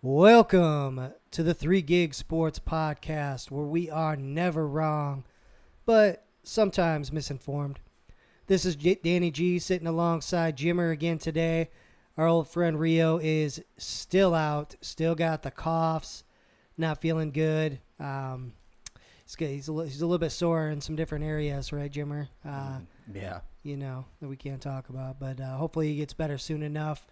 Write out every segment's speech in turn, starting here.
Welcome to the 3 Gig Sports Podcast, where we are never wrong, but sometimes misinformed. This is Danny G sitting alongside Jimmer again today. Our old friend Rio is still out, still got the coughs, not feeling good. He's a little bit sore in some different areas, right, Jimmer? Yeah. That we can't talk about, but hopefully he gets better soon enough.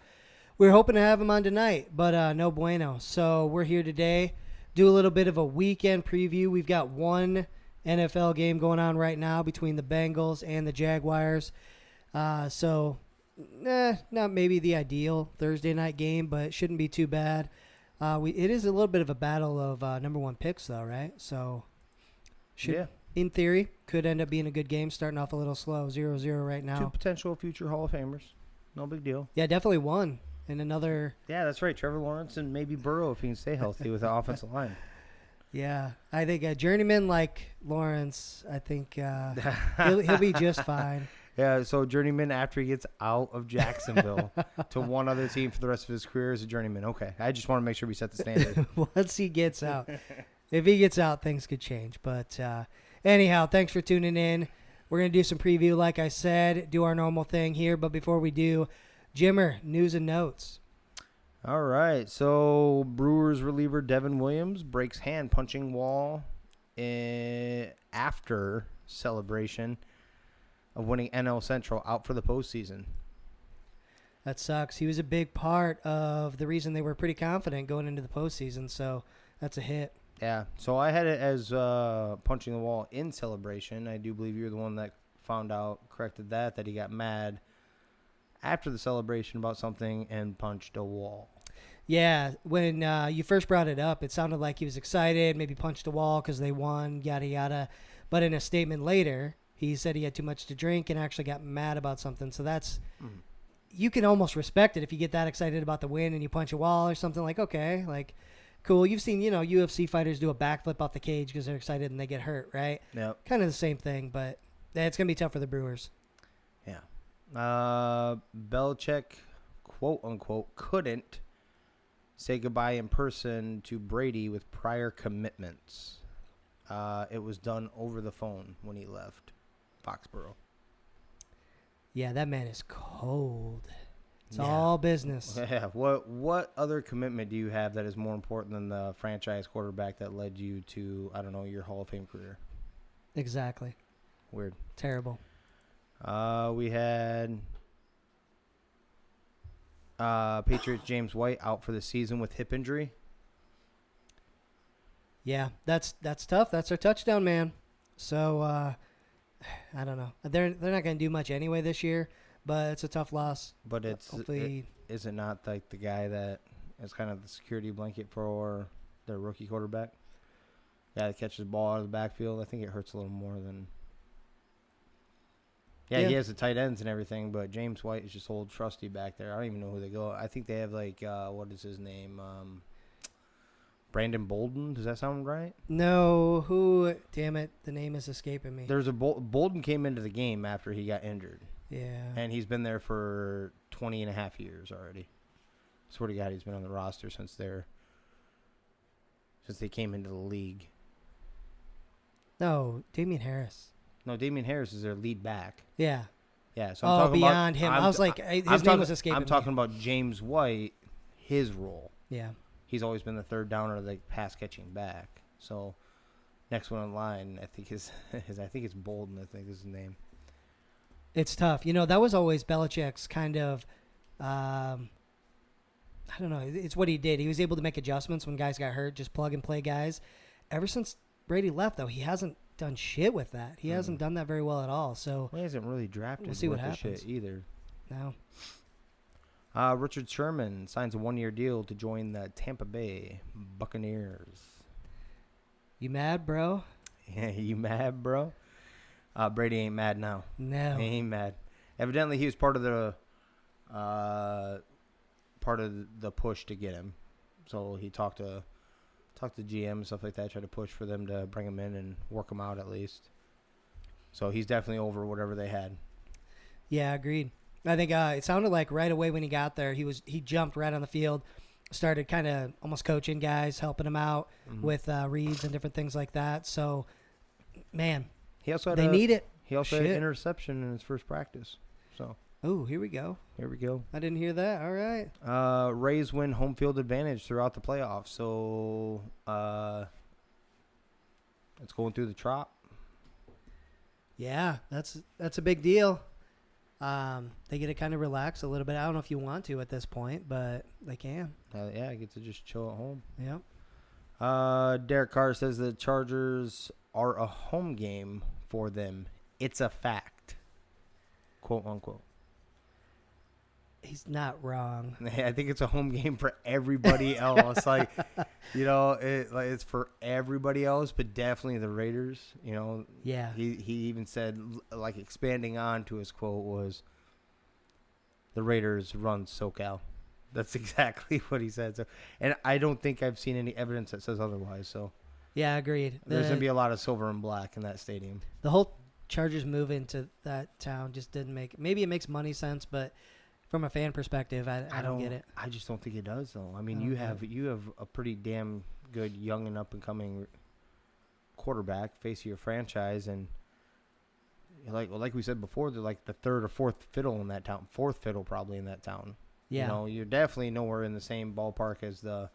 We were hoping to have him on tonight, but no bueno. So we're here today, do a little bit of a weekend preview. We've got one NFL game going on right now between the Bengals and the Jaguars. Not maybe the ideal Thursday night game, but it shouldn't be too bad. It is a little bit of a battle of number one picks, though, right? So, in theory, could end up being a good game, starting off a little slow, 0-0 right now. Two potential future Hall of Famers. No big deal. Yeah, definitely one. And another. Yeah, that's right. Trevor Lawrence and maybe Burrow if he can stay healthy with the offensive line. Yeah, I think a journeyman like Lawrence, I think he'll be just fine. Yeah, so journeyman after he gets out of Jacksonville to one other team for the rest of his career as a journeyman. Okay, I just want to make sure we set the standard. Once he gets out. If he gets out, things could change. But anyhow, thanks for tuning in. We're going to do some preview, like I said, do our normal thing here. But before we do, Jimmer, news and notes. All right, so Brewers reliever Devin Williams breaks hand punching wall after celebration of winning NL Central, out for the postseason. That sucks. He was a big part of the reason they were pretty confident going into the postseason, so that's a hit. Yeah, so I had it as punching the wall in celebration. I do believe you're the one that found out, corrected that he got mad after the celebration about something and punched a wall. Yeah, when you first brought it up, it sounded like he was excited, maybe punched a wall because they won, yada, yada. But in a statement later, he said he had too much to drink and actually got mad about something. So that's you can almost respect it if you get that excited about the win and you punch a wall or something. Like, okay, like, cool. You've seen, UFC fighters do a backflip off the cage because they're excited and they get hurt, right? Yep. Kind of the same thing, but it's going to be tough for the Brewers. Yeah. Belichick, quote unquote, couldn't say goodbye in person to Brady with prior commitments. It was done over the phone when he left Foxborough. Yeah, that man is cold. It's all business. Yeah. What other commitment do you have that is more important than the franchise quarterback that led you to, I don't know, your Hall of Fame career? Exactly. Weird. Terrible. We had Patriots James White out for the season with hip injury. Yeah, that's tough. That's our touchdown man. So I don't know. They're not going to do much anyway this year, but it's a tough loss. But hopefully, is it not like the guy that is kind of the security blanket for their rookie quarterback? Guy that catches the ball out of the backfield. I think it hurts a little more than. Yeah, he has the tight ends and everything, but James White is just old trusty back there. I don't even know who they go. I think they have what is his name? Brandon Bolden. Does that sound right? No, who? Damn it, the name is escaping me. There's a Bolden came into the game after he got injured. Yeah. And he's been there for 20 and a half years already. Swear to God, he's been on the roster since they came into the league. No, Damian Harris. No, Damian Harris is their lead back. Yeah. Yeah. So I'm talking beyond about, him. I was like, his name was escaping me. I'm talking about James White, his role. Yeah. He's always been the third downer, the pass catching back. So next one in line, I think it's Bolden. I think is his name. It's tough. That was always Belichick's kind of. I don't know. It's what he did. He was able to make adjustments when guys got hurt, just plug and play guys. Ever since Brady left, though, he hasn't done shit with that. He hasn't done that very well at all. So he hasn't really drafted. We'll see what happens. Shit either. No. Richard Sherman signs a 1-year deal to join the Tampa Bay Buccaneers. You mad, bro? Yeah, you mad, bro? Brady ain't mad now. No. He ain't mad. Evidently, he was part of the push to get him. So he talked to GM and stuff like that, tried to push for them to bring him in and work him out at least. So he's definitely over whatever they had. Yeah, agreed. I think it sounded like right away when he got there, he jumped right on the field. started kind of almost coaching guys, helping them out Mhm. with reads and different things like that. So, man, He also had they need it. He also had Shit. an interception in his first practice. So Oh, here we go. here we go. I didn't hear that. All right. Rays win home field advantage throughout the playoffs. So it's going through the Trop. Yeah, that's a big deal. They get to kind of relax a little bit. I don't know if you want to at this point, but they can. Yeah, I get to just chill at home. Yep. Derek Carr says the Chargers are a home game for them. It's a fact. Quote unquote. He's not wrong. I think it's a home game for everybody else. It's for everybody else, but definitely the Raiders. Yeah. He even said, like, expanding on to his quote was, the Raiders run SoCal. That's exactly what he said. So, and I don't think I've seen any evidence that says otherwise. So Yeah, agreed. there's going to be a lot of silver and black in that stadium. The whole Chargers move into that town just didn't make. Maybe it makes money sense, but from a fan perspective, I don't get it. I just don't think it does, though. I mean, I you don't get have a pretty damn good young and up and coming quarterback face of your franchise, and like we said before, they're like the third or fourth fiddle in that town, fourth fiddle probably in that town. Yeah. You're definitely nowhere in the same ballpark as the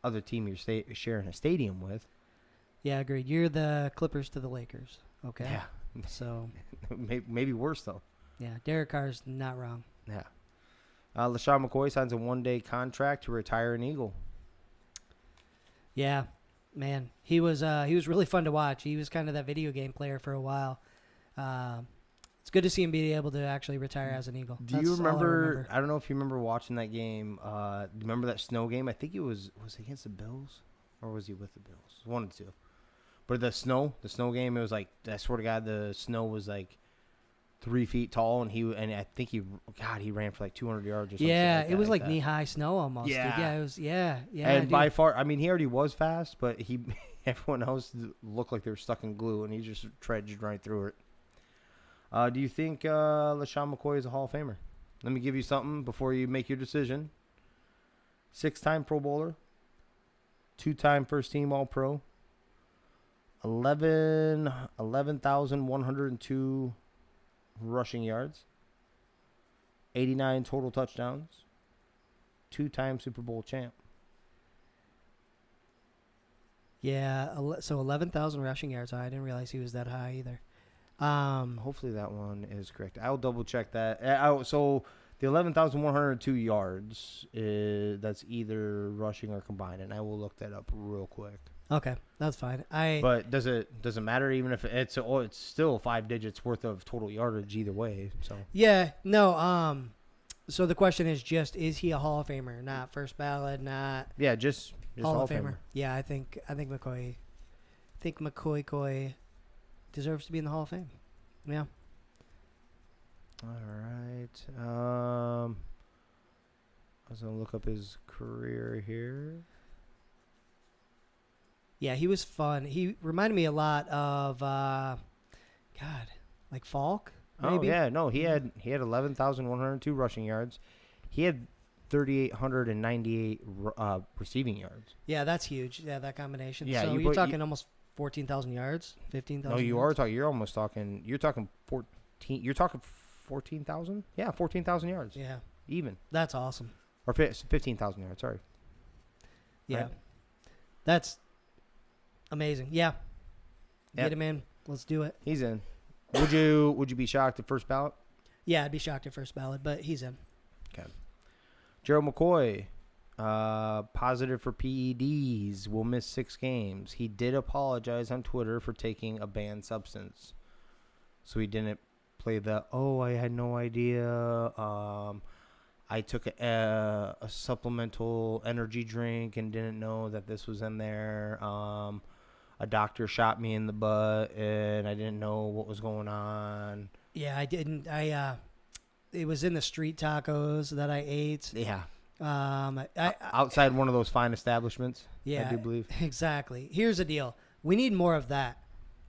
other team you're sharing a stadium with. Yeah, agreed. You're the Clippers to the Lakers. Okay. Yeah, So, maybe worse though. yeah, Derek Carr's not wrong. Yeah. LaShawn McCoy signs a one-day contract to retire an Eagle. Yeah, man, he was really fun to watch. He was kind of that video game player for a while. It's good to see him be able to actually retire as an Eagle. Do That's you all I remember? I don't know if you remember watching that game. Remember that snow game? I think it was against the Bills, or was he with the Bills? One of the two. But the snow game, it was like, I swear to God, the snow was like 3 feet tall, and I think he ran for like 200 yards or something. Yeah, like it was like that. knee-high snow almost. Yeah. Dude. Yeah, it was. Yeah. And dude. by far, I mean, he already was fast, but everyone else looked like they were stuck in glue, and he just trudged right through it. Do you think LaShawn McCoy is a Hall of Famer? Let me give you something before you make your decision. 6-time Pro Bowler, 2-time first team All-Pro, 11,102 rushing yards, 89 total touchdowns, 2-time Super Bowl champ. Yeah, so 11,000 rushing yards. I didn't realize he was that high either. Hopefully that one is correct. I'll double check that. So the 11,102 yards, that's either rushing or combined, and I will look that up real quick. Okay, that's fine. But does it matter even if it's still 5 digits worth of total yardage either way? So Yeah, no. So the question is is he a Hall of Famer? Not first ballot, not yeah, just Hall of Famer. Yeah, I think McCoy. McCoy deserves to be in the Hall of Fame. Yeah. All right. I was gonna look up his career here. Yeah, he was fun. He reminded me a lot of like Falk. Maybe? Oh yeah, no, he had 11,102 rushing yards. He had 3,898 receiving yards. Yeah, that's huge. Yeah, that combination. Yeah, so you're talking almost 14,000 yards, 15,000. No, you are talking. You're almost talking. You're talking 14. You're talking 14,000. Yeah, 14,000 yards. Yeah, Even that's awesome. or 15,000 yards. Sorry. Yeah, Right. that's amazing. Yeah, Yep. get him in. Let's do it. He's in. Would you be shocked at first ballot? Yeah, I'd be shocked at first ballot, but he's in. Okay. Gerald McCoy, positive for PEDs, will miss 6 games. He did apologize on Twitter for taking a banned substance, so he didn't play the I had no idea. I took a supplemental energy drink and didn't know that this was in there. A doctor shot me in the butt and I didn't know what was going on. Yeah, I didn't. It was in the street tacos that I ate. Yeah. I Outside one of those fine establishments. yeah, I do believe. Exactly. Here's the deal. We need more of that.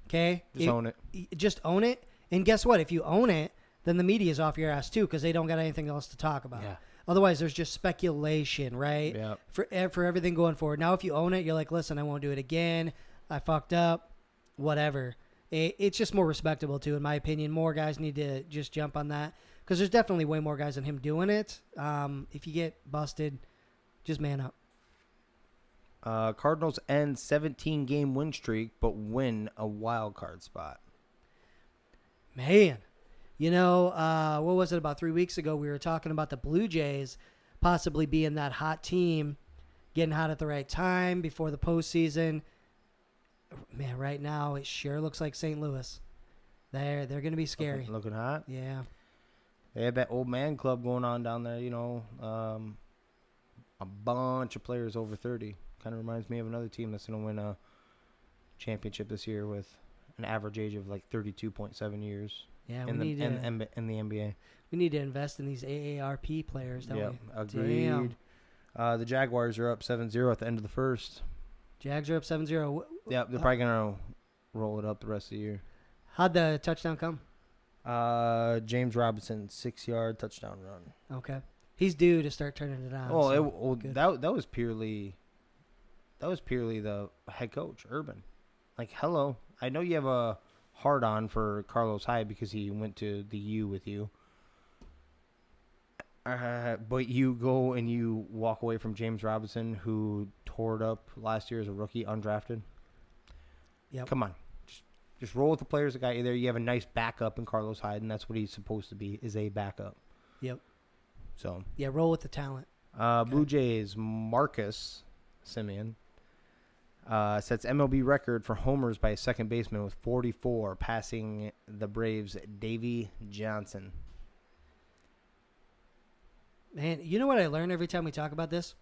Okay? Just own it. Just own it. And guess what? If you own it, then the media's off your ass too because they don't got anything else to talk about. Yeah. Otherwise, there's just speculation, right? Yeah. For everything going forward. Now, if you own it, you're like, listen, I won't do it again. I fucked up. Whatever. It's just more respectable too, in my opinion. More guys need to just jump on that because there's definitely way more guys than him doing it. If you get busted, just man up. Cardinals end 17-game win streak, but win a wild card spot. Man, what was it, about 3 weeks ago? We were talking about the Blue Jays possibly being that hot team, getting hot at the right time before the postseason. Man, right now it sure looks like St. Louis. They're going to be scary. Looking hot. Yeah. They have that old man club going on down there, a bunch of players over 30. Kind of reminds me of another team that's going to win a championship this year with an average age of like 32.7 years. Yeah, in the NBA. We need to invest in these AARP players, don't we? Agreed. Damn. The Jaguars are up 7-0 at the end of the first. Jags are up 7-0. Yeah, they're probably going to roll it up the rest of the year. How'd the touchdown come? James Robinson, 6-yard touchdown run. Okay. He's due to start turning it on. That was purely the head coach, Urban. Like, hello. I know you have a hard-on for Carlos Hyde because he went to the U with you. But you go and you walk away from James Robinson, who tore it up last year as a rookie, undrafted. Yep. Come on. Just roll with the players that got you there. You have a nice backup in Carlos Hyde, and that's what he's supposed to be, is a backup. Yep. So. Yeah, roll with the talent. Blue Jays, Marcus Semien sets MLB record for homers by a second baseman with 44, passing the Braves' Davey Johnson. Man, you know what I learn every time we talk about this?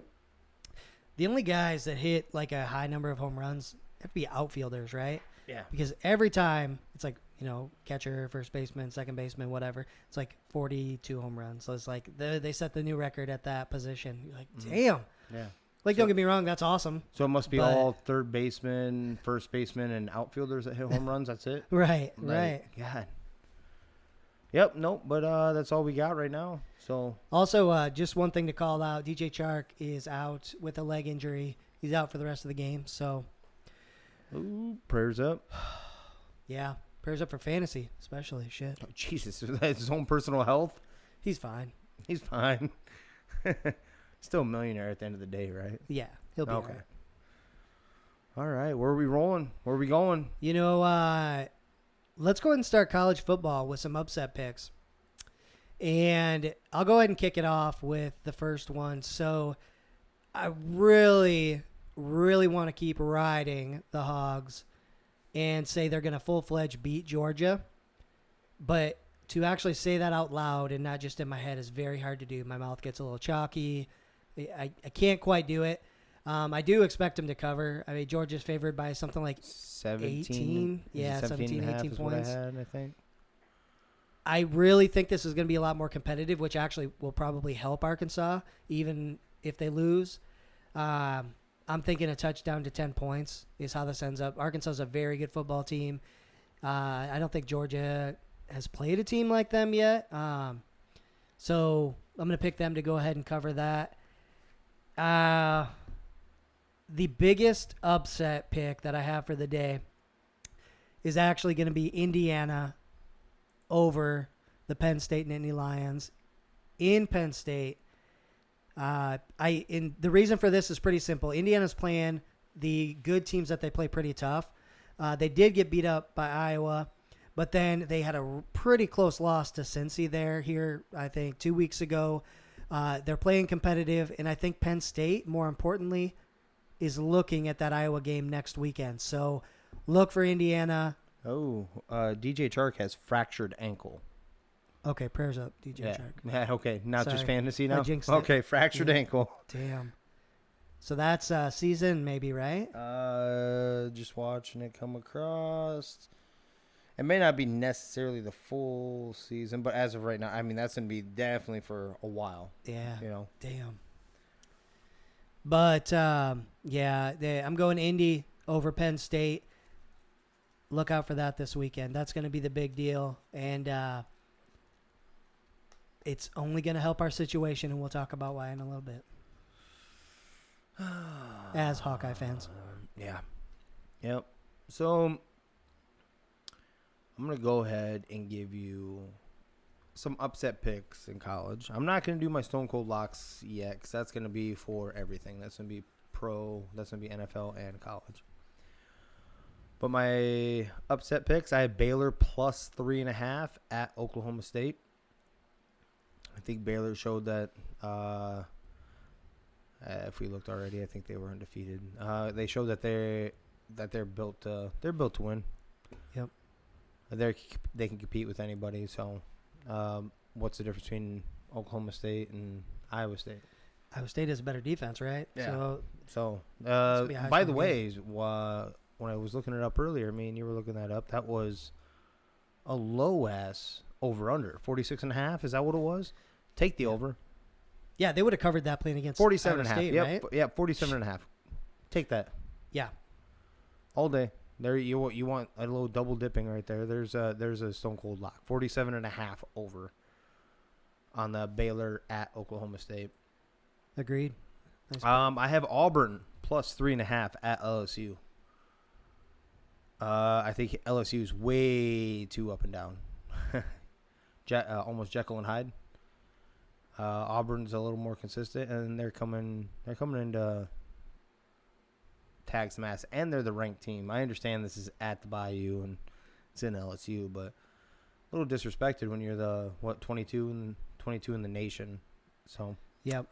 The only guys that hit like a high number of home runs have to be outfielders, right? Yeah. Because every time it's like, catcher, first baseman, second baseman, whatever, it's like 42 home runs. So it's like they set the new record at that position. You're like, damn. Yeah. Like, don't get me wrong, that's awesome. So it must be all third baseman, first baseman, and outfielders that hit home runs. That's it? Right. God. Yep, nope, but that's all we got right now. So also, just one thing to call out: DJ Chark is out with a leg injury. He's out for the rest of the game. So, ooh, prayers up. Yeah, prayers up for fantasy, especially. Shit. Oh, Jesus, his own personal health. He's fine. He's fine. Still a millionaire at the end of the day, right? Yeah, he'll be okay. All right, where are we rolling? Where are we going? Let's go ahead and start college football with some upset picks. And I'll go ahead and kick it off with the first one. So I really, really want to keep riding the Hogs and say they're going to full-fledged beat Georgia. But to actually say that out loud and not just in my head is very hard to do. My mouth gets a little chalky. I can't quite do it. I do expect them to cover. I mean, Georgia's favored by something like 18. Yeah, 17, 18 points. I think. I really think this is going to be a lot more competitive, which actually will probably help Arkansas, even if they lose. I'm thinking a touchdown to 10 points is how this ends up. Arkansas is a very good football team. I don't think Georgia has played a team like them yet. So I'm going to pick them to go ahead and cover that. The biggest upset pick that I have for the day is actually going to be Indiana over the Penn State Nittany Lions in Penn State. The reason for this is pretty simple. Indiana's playing the good teams that they play pretty tough. They did get beat up by Iowa, but then they had a pretty close loss to Cincy here, I think, 2 weeks ago. They're playing competitive, and I think Penn State, more importantly, is looking at that Iowa game next weekend. So look for Indiana. Oh, DJ Chark has fractured ankle. Okay, prayers up, DJ Chark. Yeah, okay, not just fantasy I now? jinxed it. Okay, fractured ankle. Damn. So that's season maybe, right? Just watching it come across. It may not be necessarily the full season, but as of right now, I mean, that's going to be definitely for a while. Yeah. Damn. But, I'm going Indy over Penn State. Look out for that this weekend. That's going to be the big deal. And it's only going to help our situation, and we'll talk about why in a little bit. As Hawkeye fans. Yeah. Yep. So I'm going to go ahead and give you some upset picks in college. I'm not going to do my Stone Cold locks yet because that's going to be for everything. That's going to be pro, that's going to be NFL and college. But my upset picks, I have Baylor plus 3.5 at Oklahoma State. I think Baylor showed that if we looked already, I think they were undefeated. They showed that they're built to win. Yep. They can compete with anybody. So, what's the difference between Oklahoma State and Iowa State? Iowa State has a better defense, right? Yeah. So, This will be a high by the scoring way, when I was looking it up earlier, you were looking that up. That was a low ass over under 46.5. Is that what it was? Take the over. Yeah, they would have covered that playing against 47.5. Iowa State, Yep. right? Yeah, 47.5. Take that. Yeah. All day. There you want a little double dipping right there. There's a Stone Cold lock. 47.5 over on the Baylor at Oklahoma State. Agreed. Nice I have Auburn plus 3.5 at LSU. I think LSU is way too up and down. Almost Jekyll and Hyde. Auburn's a little more consistent, and they're coming into tag some ass, and they're the ranked team. I understand this is at the Bayou and it's in LSU, but a little disrespected when you're the 22 in the nation. So Yep.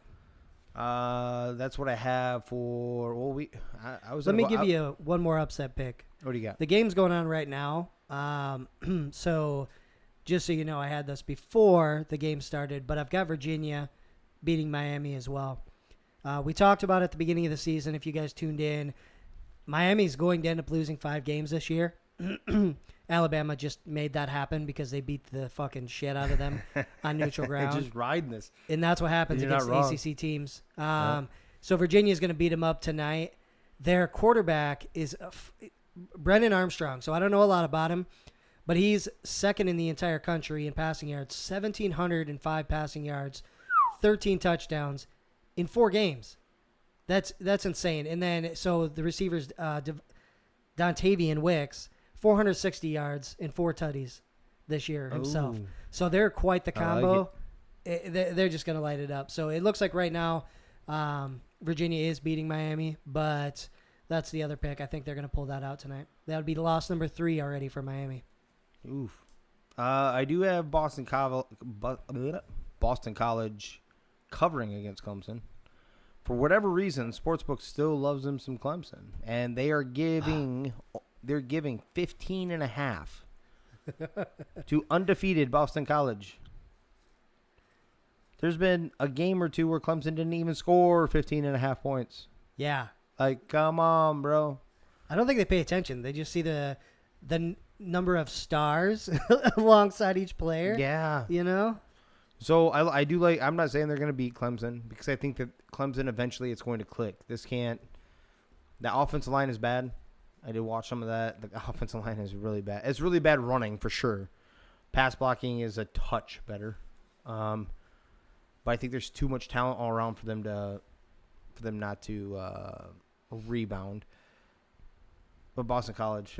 that's what I have for. Well, I was. Let me give you one more upset pick. What do you got? The game's going on right now. So just so you know, I had this before the game started, but I've got Virginia beating Miami as well. We talked about it at the beginning of the season. If you guys tuned in, Miami's going to end up losing 5 games this year. Alabama just made that happen because they beat the fucking shit out of them on neutral ground. Just riding this. And that's what happens You're against not wrong. ACC teams. Yep. So Virginia's going to beat them up tonight. Their quarterback is Brennan Armstrong. So I don't know a lot about him, but he's second in the entire country in passing yards, 1,705 passing yards, 13 touchdowns in 4 games. That's insane. And then so the receivers, Dontavian Wicks, 460 yards and 4 tutties this year himself. Ooh. So they're quite the I like combo. They're just going to light it up. So it looks like right now Virginia is beating Miami, but that's the other pick. I think they're going to pull that out tonight. That would be loss number 3 already for Miami. Oof. I do have Boston College covering against Clemson. For whatever reason, Sportsbook still loves them some Clemson, and they are giving 15.5 to undefeated Boston College. There's been a game or two where Clemson didn't even score 15.5 points. Yeah. Like, come on, bro. I don't think they pay attention. They just see the number of stars alongside each player. Yeah. You know? So I do like. I'm not saying they're going to beat Clemson because I think that Clemson eventually it's going to click. This can't. The offensive line is bad. I did watch some of that. The offensive line is really bad. It's really bad running for sure. Pass blocking is a touch better. But I think there's too much talent all around for them not to rebound. But Boston College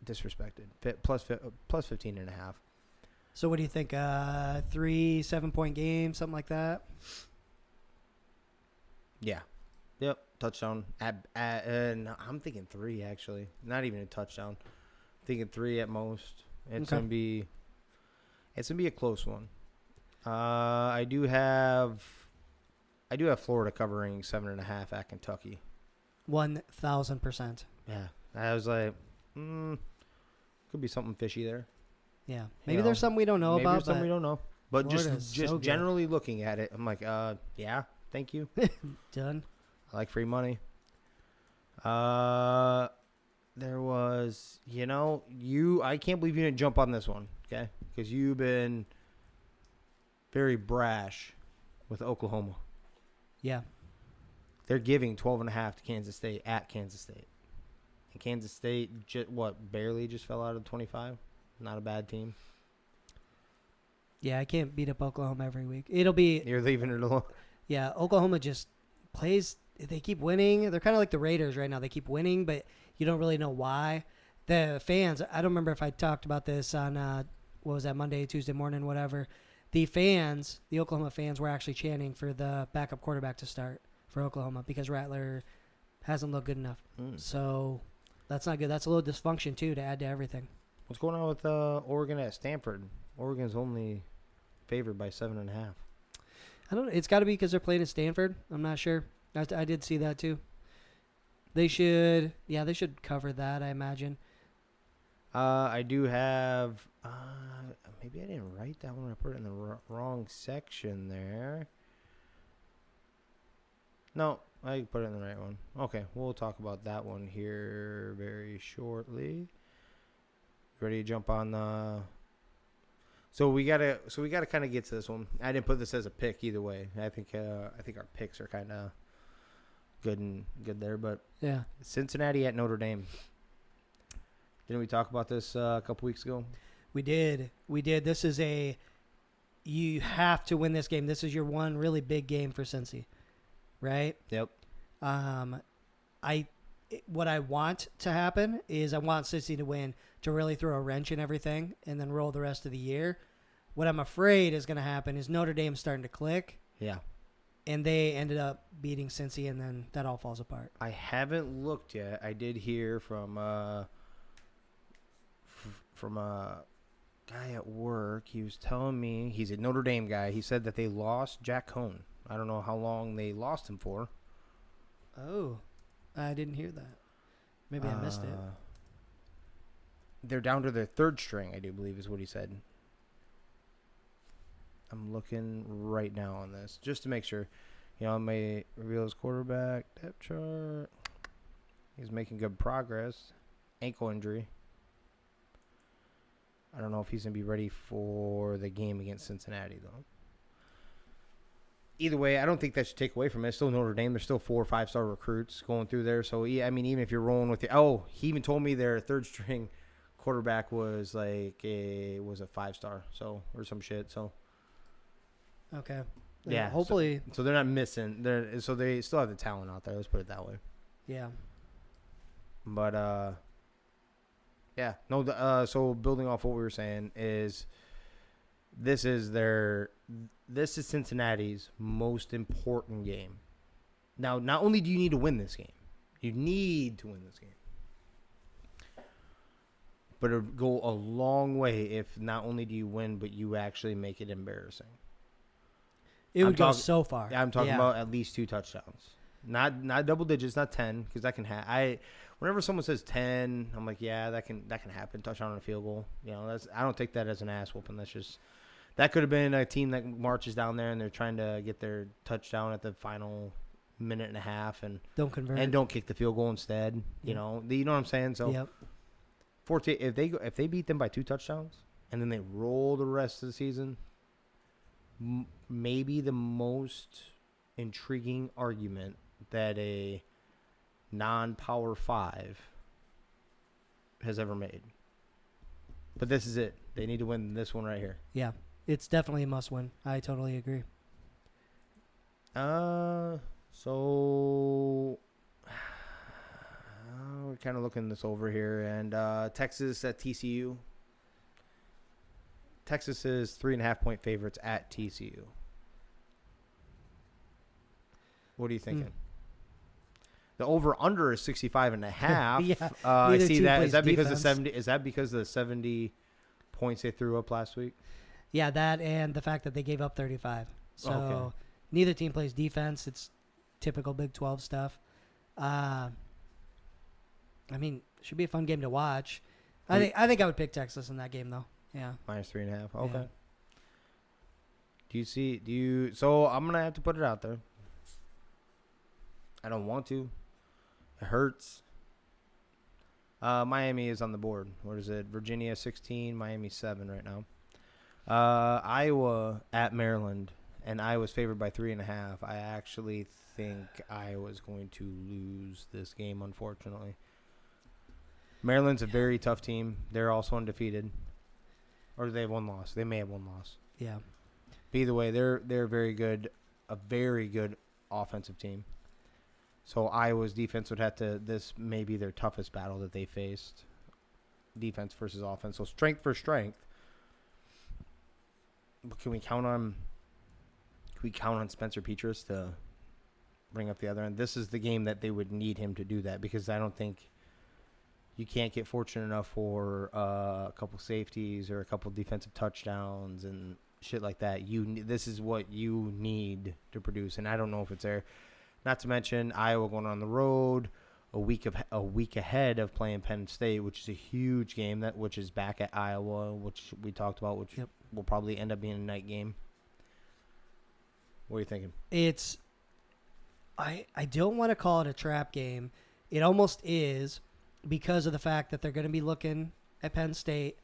disrespected. Plus 15.5. So what do you think? 3 7-point game, something like that? Yeah. Yep. Touchdown. And I'm thinking 3 actually. Not even a touchdown. Thinking 3 at most. It's Okay. gonna be a close one. I do have Florida covering 7.5 at Kentucky. 1,000%. Yeah. I was like, could be something fishy there. Yeah. You Maybe know, there's something we don't know Maybe about. there's something we don't know. But Florida is just so good. generally looking at it, I'm like, yeah, thank you. Done. I like free money. There was, I can't believe you didn't jump on this one, okay? Because you've been very brash with Oklahoma. Yeah. They're giving 12.5 to Kansas State at Kansas State. And Kansas State, barely just fell out of 25? Not a bad team. Yeah, I can't beat up Oklahoma every week. It'll be You're leaving it alone. yeah. Oklahoma just plays. They keep winning. They're kind of like the Raiders right now. They keep winning, but you don't really know why. The fans. I don't remember if I talked about this on what was that, Monday, Tuesday morning, whatever. The fans, the Oklahoma fans, were actually chanting for the backup quarterback to start for Oklahoma because Rattler hasn't looked good enough. So that's not good. That's a little dysfunction too to add to everything. What's going on with Oregon at Stanford? Oregon's only favored by 7.5. I don't know. It's got to be because they're playing at Stanford. I'm not sure. I did see that too. They should cover that, I imagine. I do have. Maybe I didn't write that one. I put it in the wrong section there. No, I put it in the right one. Okay, we'll talk about that one here very shortly. Ready to jump on the? So we gotta kind of get to this one. I didn't put this as a pick either way. I think our picks are kind of good there. But Yeah. Cincinnati at Notre Dame. Didn't we talk about this a couple weeks ago? We did. This is you have to win this game. This is your one really big game for Cincy, right? Yep. What I want to happen is I want Cincy to win, to really throw a wrench in everything and then roll the rest of the year. What I'm afraid is going to happen is Notre Dame starting to click. Yeah. And they ended up beating Cincy, and then that all falls apart. I haven't looked yet. I did hear from a guy at work. He was telling me, he's a Notre Dame guy. He said that they lost Jack Cohn. I don't know how long they lost him for. Oh, I didn't hear that. Maybe I missed it. They're down to their third string, I do believe is what he said. I'm looking right now on this just to make sure. You know, I may reveal his quarterback depth chart. He's making good progress. Ankle injury. I don't know if he's going to be ready for the game against Cincinnati, though. Either way, I don't think that should take away from it. It's still Notre Dame. There's still 4 or 5-star recruits going through there. So, yeah, I mean, even if you're rolling with the – oh, he even told me their third-string quarterback was a 5-star, so, or some shit, so. Okay. Yeah. Hopefully. So they're not missing. So they still have the talent out there. Let's put it that way. Yeah. But yeah. No. So building off what we were saying is, this is Cincinnati's most important game. Now, not only do you need to win this game, you need to win this game. But it'll go a long way if not only do you win, but you actually make it embarrassing. It would go so far. Yeah, I'm talking about at least 2 touchdowns. Not double digits, not 10, because that can happen. Whenever someone says 10, I'm like, yeah, that can happen. Touchdown and a field goal. You know, I don't take that as an ass whooping. That's just, that could have been a team that marches down there and they're trying to get their touchdown at the final minute and a half and don't convert and don't kick the field goal instead. You know what I'm saying? So, yep. 14. If they beat them by 2 touchdowns and then they roll the rest of the season. Maybe the most intriguing argument that a non-Power 5 has ever made. But this is it. They need to win this one right here. Yeah, it's definitely a must-win. I totally agree. So we're kind of looking this over here, and Texas at TCU. Texas is 3.5-point favorites at TCU. What are you thinking? The over/under is 65.5. Yeah, I see that. Is that because defense. the 70? Is that because of the 70 points they threw up last week? Yeah, that and the fact that they gave up 35. So neither team plays defense. It's typical Big 12 stuff. I mean, it should be a fun game to watch. I think I would pick Texas in that game though. Yeah. -3.5. Okay. Yeah. Do you? So I'm gonna have to put it out there. I don't want to. It hurts. Miami is on the board. What is it? Virginia 16, Miami 7 right now. Iowa at Maryland, and Iowa's favored by 3.5. I actually think Iowa's going to lose this game, unfortunately. Maryland's a very tough team. They're also undefeated. Or do they have 1 loss? They may have 1 loss. Yeah. But either way, they're very good, a very good offensive team. So Iowa's defense would have to. This may be their toughest battle that they faced. Defense versus offense. So strength for strength. But can we count on? Can we count on Spencer Petras to bring up the other end? This is the game that they would need him to do that, because I don't think you can't get fortunate enough for a couple safeties or a couple defensive touchdowns and shit like that. This is what you need to produce, and I don't know if it's there. Not to mention Iowa going on the road a week ahead of playing Penn State, which is a huge game, which is back at Iowa, which we talked about, which will probably end up being a night game. What are you thinking? I don't want to call it a trap game. It almost is, because of the fact that they're going to be looking at Penn State.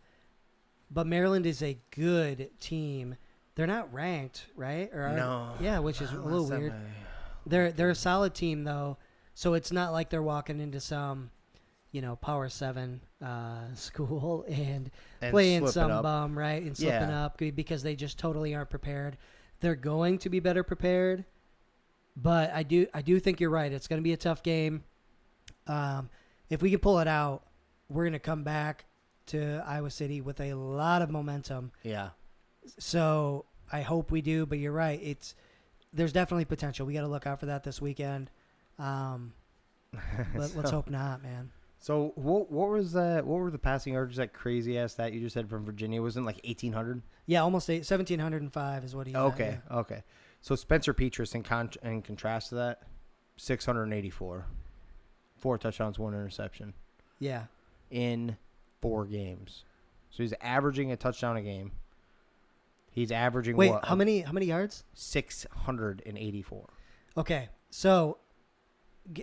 But Maryland is a good team. They're not ranked, right? No. Yeah, which is a little weird. They're a solid team, though. So it's not like they're walking into some, Power 7 school and playing some bum, right? And slipping up because they just totally aren't prepared. They're going to be better prepared. But I do think you're right. It's going to be a tough game. If we can pull it out, we're going to come back to Iowa City with a lot of momentum. Yeah. So I hope we do, but you're right. There's definitely potential. We got to look out for that this weekend. Let's hope not, man. So what was that? What were the passing yards? That crazy ass that you just said from Virginia? Wasn't it like 1,800? Yeah, almost 1,705 is what he. Okay, okay. So Spencer Petras, in contrast to that, 684, 4 touchdowns, 1 interception. Yeah. In 4 games, so he's averaging a touchdown a game. He's averaging how many yards? 684. Okay, so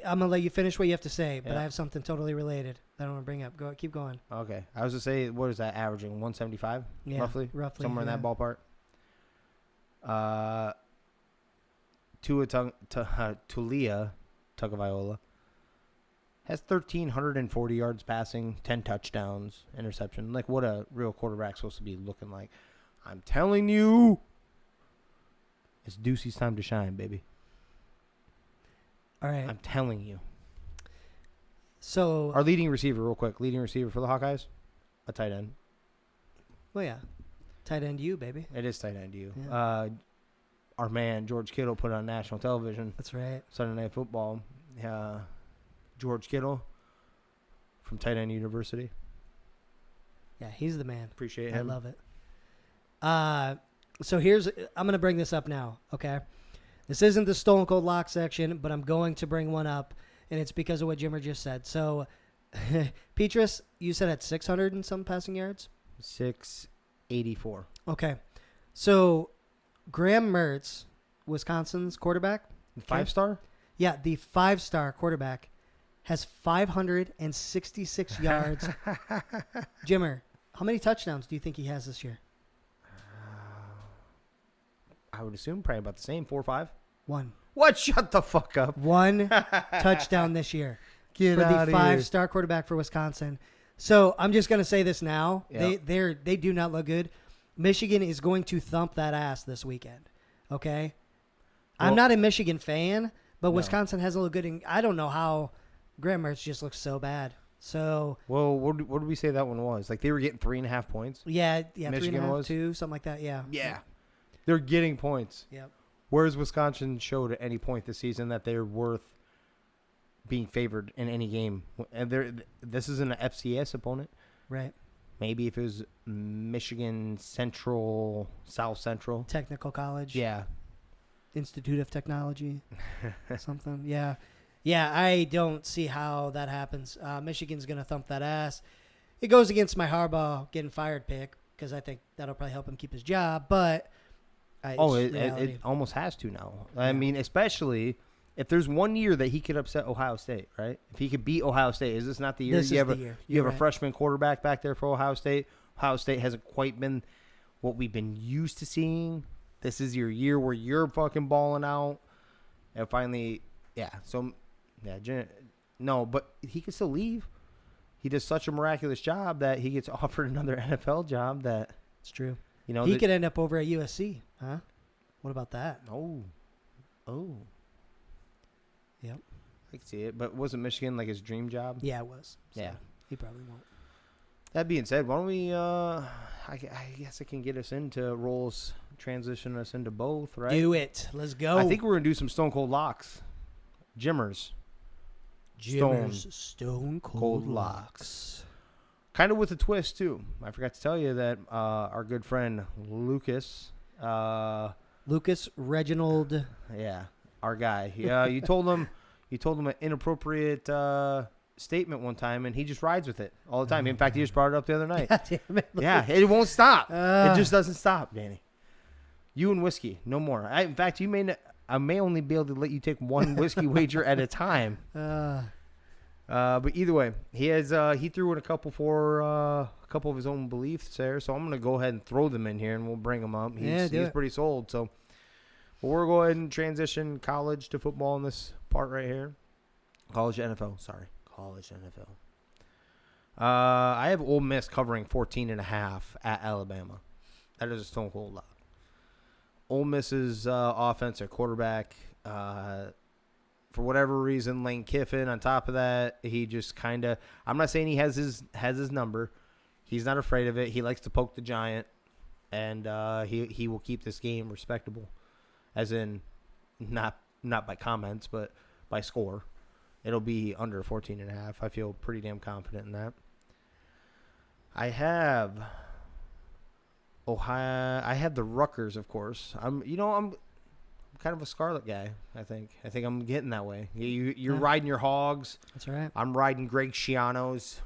I'm gonna let you finish what you have to say, but Yeah. I have something totally related that I want to bring up. Keep going. Okay, I was to say, what is that averaging? 175, Yeah, roughly, somewhere in yeah. that ballpark. Tulia Tagovailoa has 1,340 yards passing, 10 touchdowns, interception. Like, what a real quarterback's supposed to be looking like. I'm telling you, it's Ducey's time to shine, baby. All right. I'm telling you. So Our leading receiver, real quick. Leading receiver for the Hawkeyes, a tight end. well, yeah, tight end you, baby. It is tight end you. Yeah. Our man, George Kittle, put it on national television. That's right. Sunday Night Football. George Kittle from Tight End University. Yeah, he's the man. Appreciate I him. love it. So I'm going to bring this up now, okay? This isn't the Stone Cold Lock section, but I'm going to bring one up, and it's because of what Jimmer just said. So, Petras, you said at 600 and some passing yards? 684. Okay. So, Graham Mertz, Wisconsin's quarterback. 5-star? Yeah, the 5-star quarterback has 566 yards. Jimmer, how many touchdowns do you think he has this year? I would assume probably about the same, 4 or 5. 1. What? Shut the fuck up. 1 touchdown this year. Get for out the of here. 5-star quarterback for Wisconsin. So I'm just gonna say this now. Yep. They do not look good. Michigan is going to thump that ass this weekend. Okay? I'm Well- not a Michigan fan, but No. Wisconsin hasn't looked good. I don't know how Graham Mertz just looks so bad. So Well, what did we say that one was? Like, they were getting 3.5 points? yeah, Michigan 3.5, was? 2, something like that. Yeah. Yeah. They're getting points. Yep. Whereas Wisconsin showed at any point this season that they're worth being favored in any game. And this isn't an FCS opponent. Right. Maybe if it was Michigan Central, South Central. Technical College. Yeah. Institute of Technology. Something. Yeah. Yeah, I don't see how that happens. Michigan's going to thump that ass. It goes against my Harbaugh getting fired pick because I think that'll probably help him keep his job. But It almost has to now. I mean, especially if there's one year that he could upset Ohio State, right? If he could beat Ohio State, is this not the year? This you is have the a, year. You You're have right. a freshman quarterback back there for Ohio State. Ohio State hasn't quite been what we've been used to seeing. This is your year where you're fucking balling out. And finally, yeah. So, yeah, no, but he could still leave. He does such a miraculous job that he gets offered another NFL job that It's true. You know, he could end up over at USC, huh? What about that? Oh. Yep. I can see it. But wasn't Michigan like his dream job? Yeah, it was. So Yeah. He probably won't. That being said, why don't we, I guess I can get us into roles, transition us into both, right? Do it. Let's go. I think we're going to do some Stone Cold Locks. Jimmers. Jimmers Stone Cold Cold Locks. Kind of with a twist, too. I forgot to tell you that our good friend Lucas, Lucas Reginald. yeah, our guy. Yeah, you told him an inappropriate statement one time, and he just rides with it all the time. In fact, he just brought it up the other night. God damn it. Yeah, it won't stop. It Uh, just doesn't stop, Danny. You and whiskey, no more. In fact, I may only be able to let you take one whiskey wager at a time. But either way, he threw in a couple of his own beliefs there, so I'm gonna go ahead and throw them in here, and we'll bring them up. He's pretty sold. So, but we're going and transition college to football in this part right here. College to NFL. Sorry, college to NFL. I have Ole Miss covering 14.5 at Alabama. That is a stone cold lock. Ole Miss's offense, their quarterback, for whatever reason, Lane Kiffin. On top of that, he just kind of. I'm not saying he has his number. He's not afraid of it. He likes to poke the giant, and he will keep this game respectable, as in not by comments, but by score. It'll be under 14.5. I feel pretty damn confident in that. I have Ohio. I have the Rutgers, of course. I'm kind of a Scarlet guy. I think I'm getting that way. You're riding your Hogs. That's right. I'm riding Greg Schiano's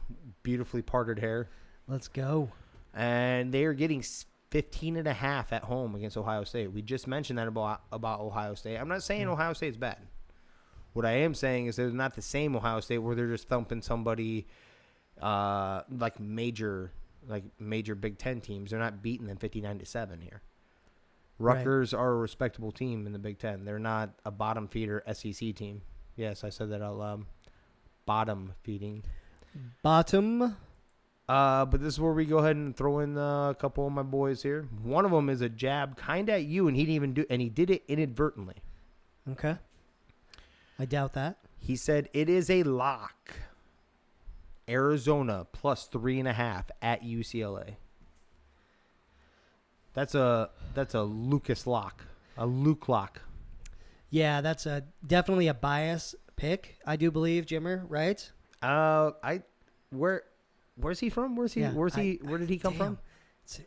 beautifully parted hair. Let's go. And they are getting 15.5 at home against Ohio State. We just mentioned that about Ohio State. I'm not saying Ohio State's bad. What I am saying is they're not the same Ohio State where they're just thumping somebody like major Big Ten teams. They're not beating them 59-7 here. Rutgers are a respectable team in the Big Ten. They're not a bottom feeder SEC team. Yes, I said that out loud. Bottom feeding. Bottom. But this is where we go ahead and throw in a couple of my boys here. One of them is a jab kind of at you, and he did it inadvertently. Okay. I doubt that. He said it is a lock. Arizona plus 3.5 at UCLA. That's a Lucas lock, a Luke lock. Yeah, that's definitely a bias pick. I do believe, Jimmer, right? Where's he from? Where did he come from? It's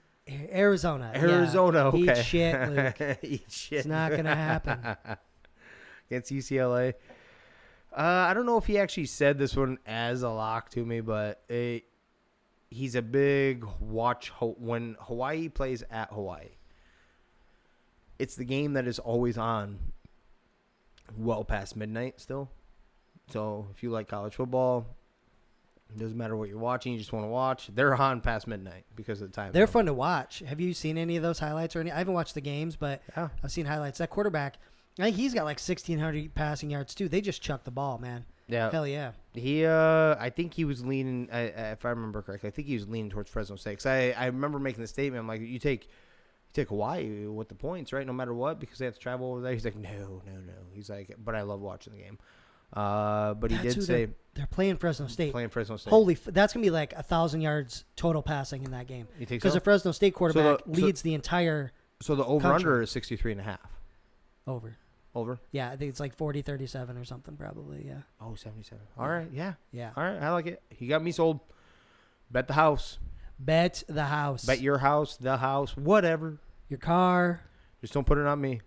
Arizona. Arizona. Yeah. Okay. Eat shit, Luke. Eat shit. It's not gonna happen. Against UCLA. I don't know if he actually said this one as a lock to me, but he's a big watch when Hawaii plays at Hawaii. It's the game that is always on well past midnight still. So if you like college football, it doesn't matter what you're watching, you just want to watch. They're on past midnight because of the time. They're fun to watch. Have you seen any of those highlights or any? I haven't watched the games, but Yeah. I've seen highlights. That quarterback, I think he's got like 1,600 passing yards too. They just chuck the ball, man. Yeah. Hell yeah. He, I think he was leaning, if I remember correctly, I think he was leaning towards Fresno State. 'Cause I remember making the statement, I'm like, you take Hawaii with the points, right? No matter what, because they have to travel over there. He's like, no. He's like, but I love watching the game. But he That's did who say they're playing Fresno State. playing Fresno State. That's gonna be like 1,000 yards total passing in that game. You think Because so? the Fresno State quarterback So leads the entire So the over-under is 63.5. over. Over? Yeah, I think it's like 40-37 or something probably. Yeah. Oh, 77. All right, yeah. Yeah. All right, I like it. He got me sold. Bet the house. Bet the house. Bet your house, the house, whatever. your car. Just don't put it on me.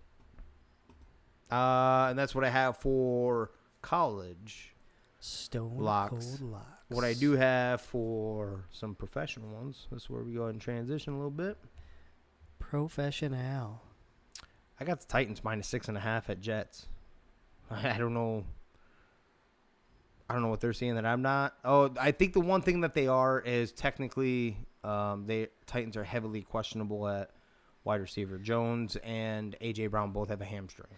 And that's what I have for college. Stone Locks. Cold Locks. What I do have for some professional ones. That's where we go ahead and transition a little bit. Professional. I got the Titans minus 6.5 at Jets. I don't know. I don't know what they're seeing that I'm not. Oh, I think the one thing that they are is technically Titans are heavily questionable at wide receiver. Jones and A.J. Brown both have a hamstring.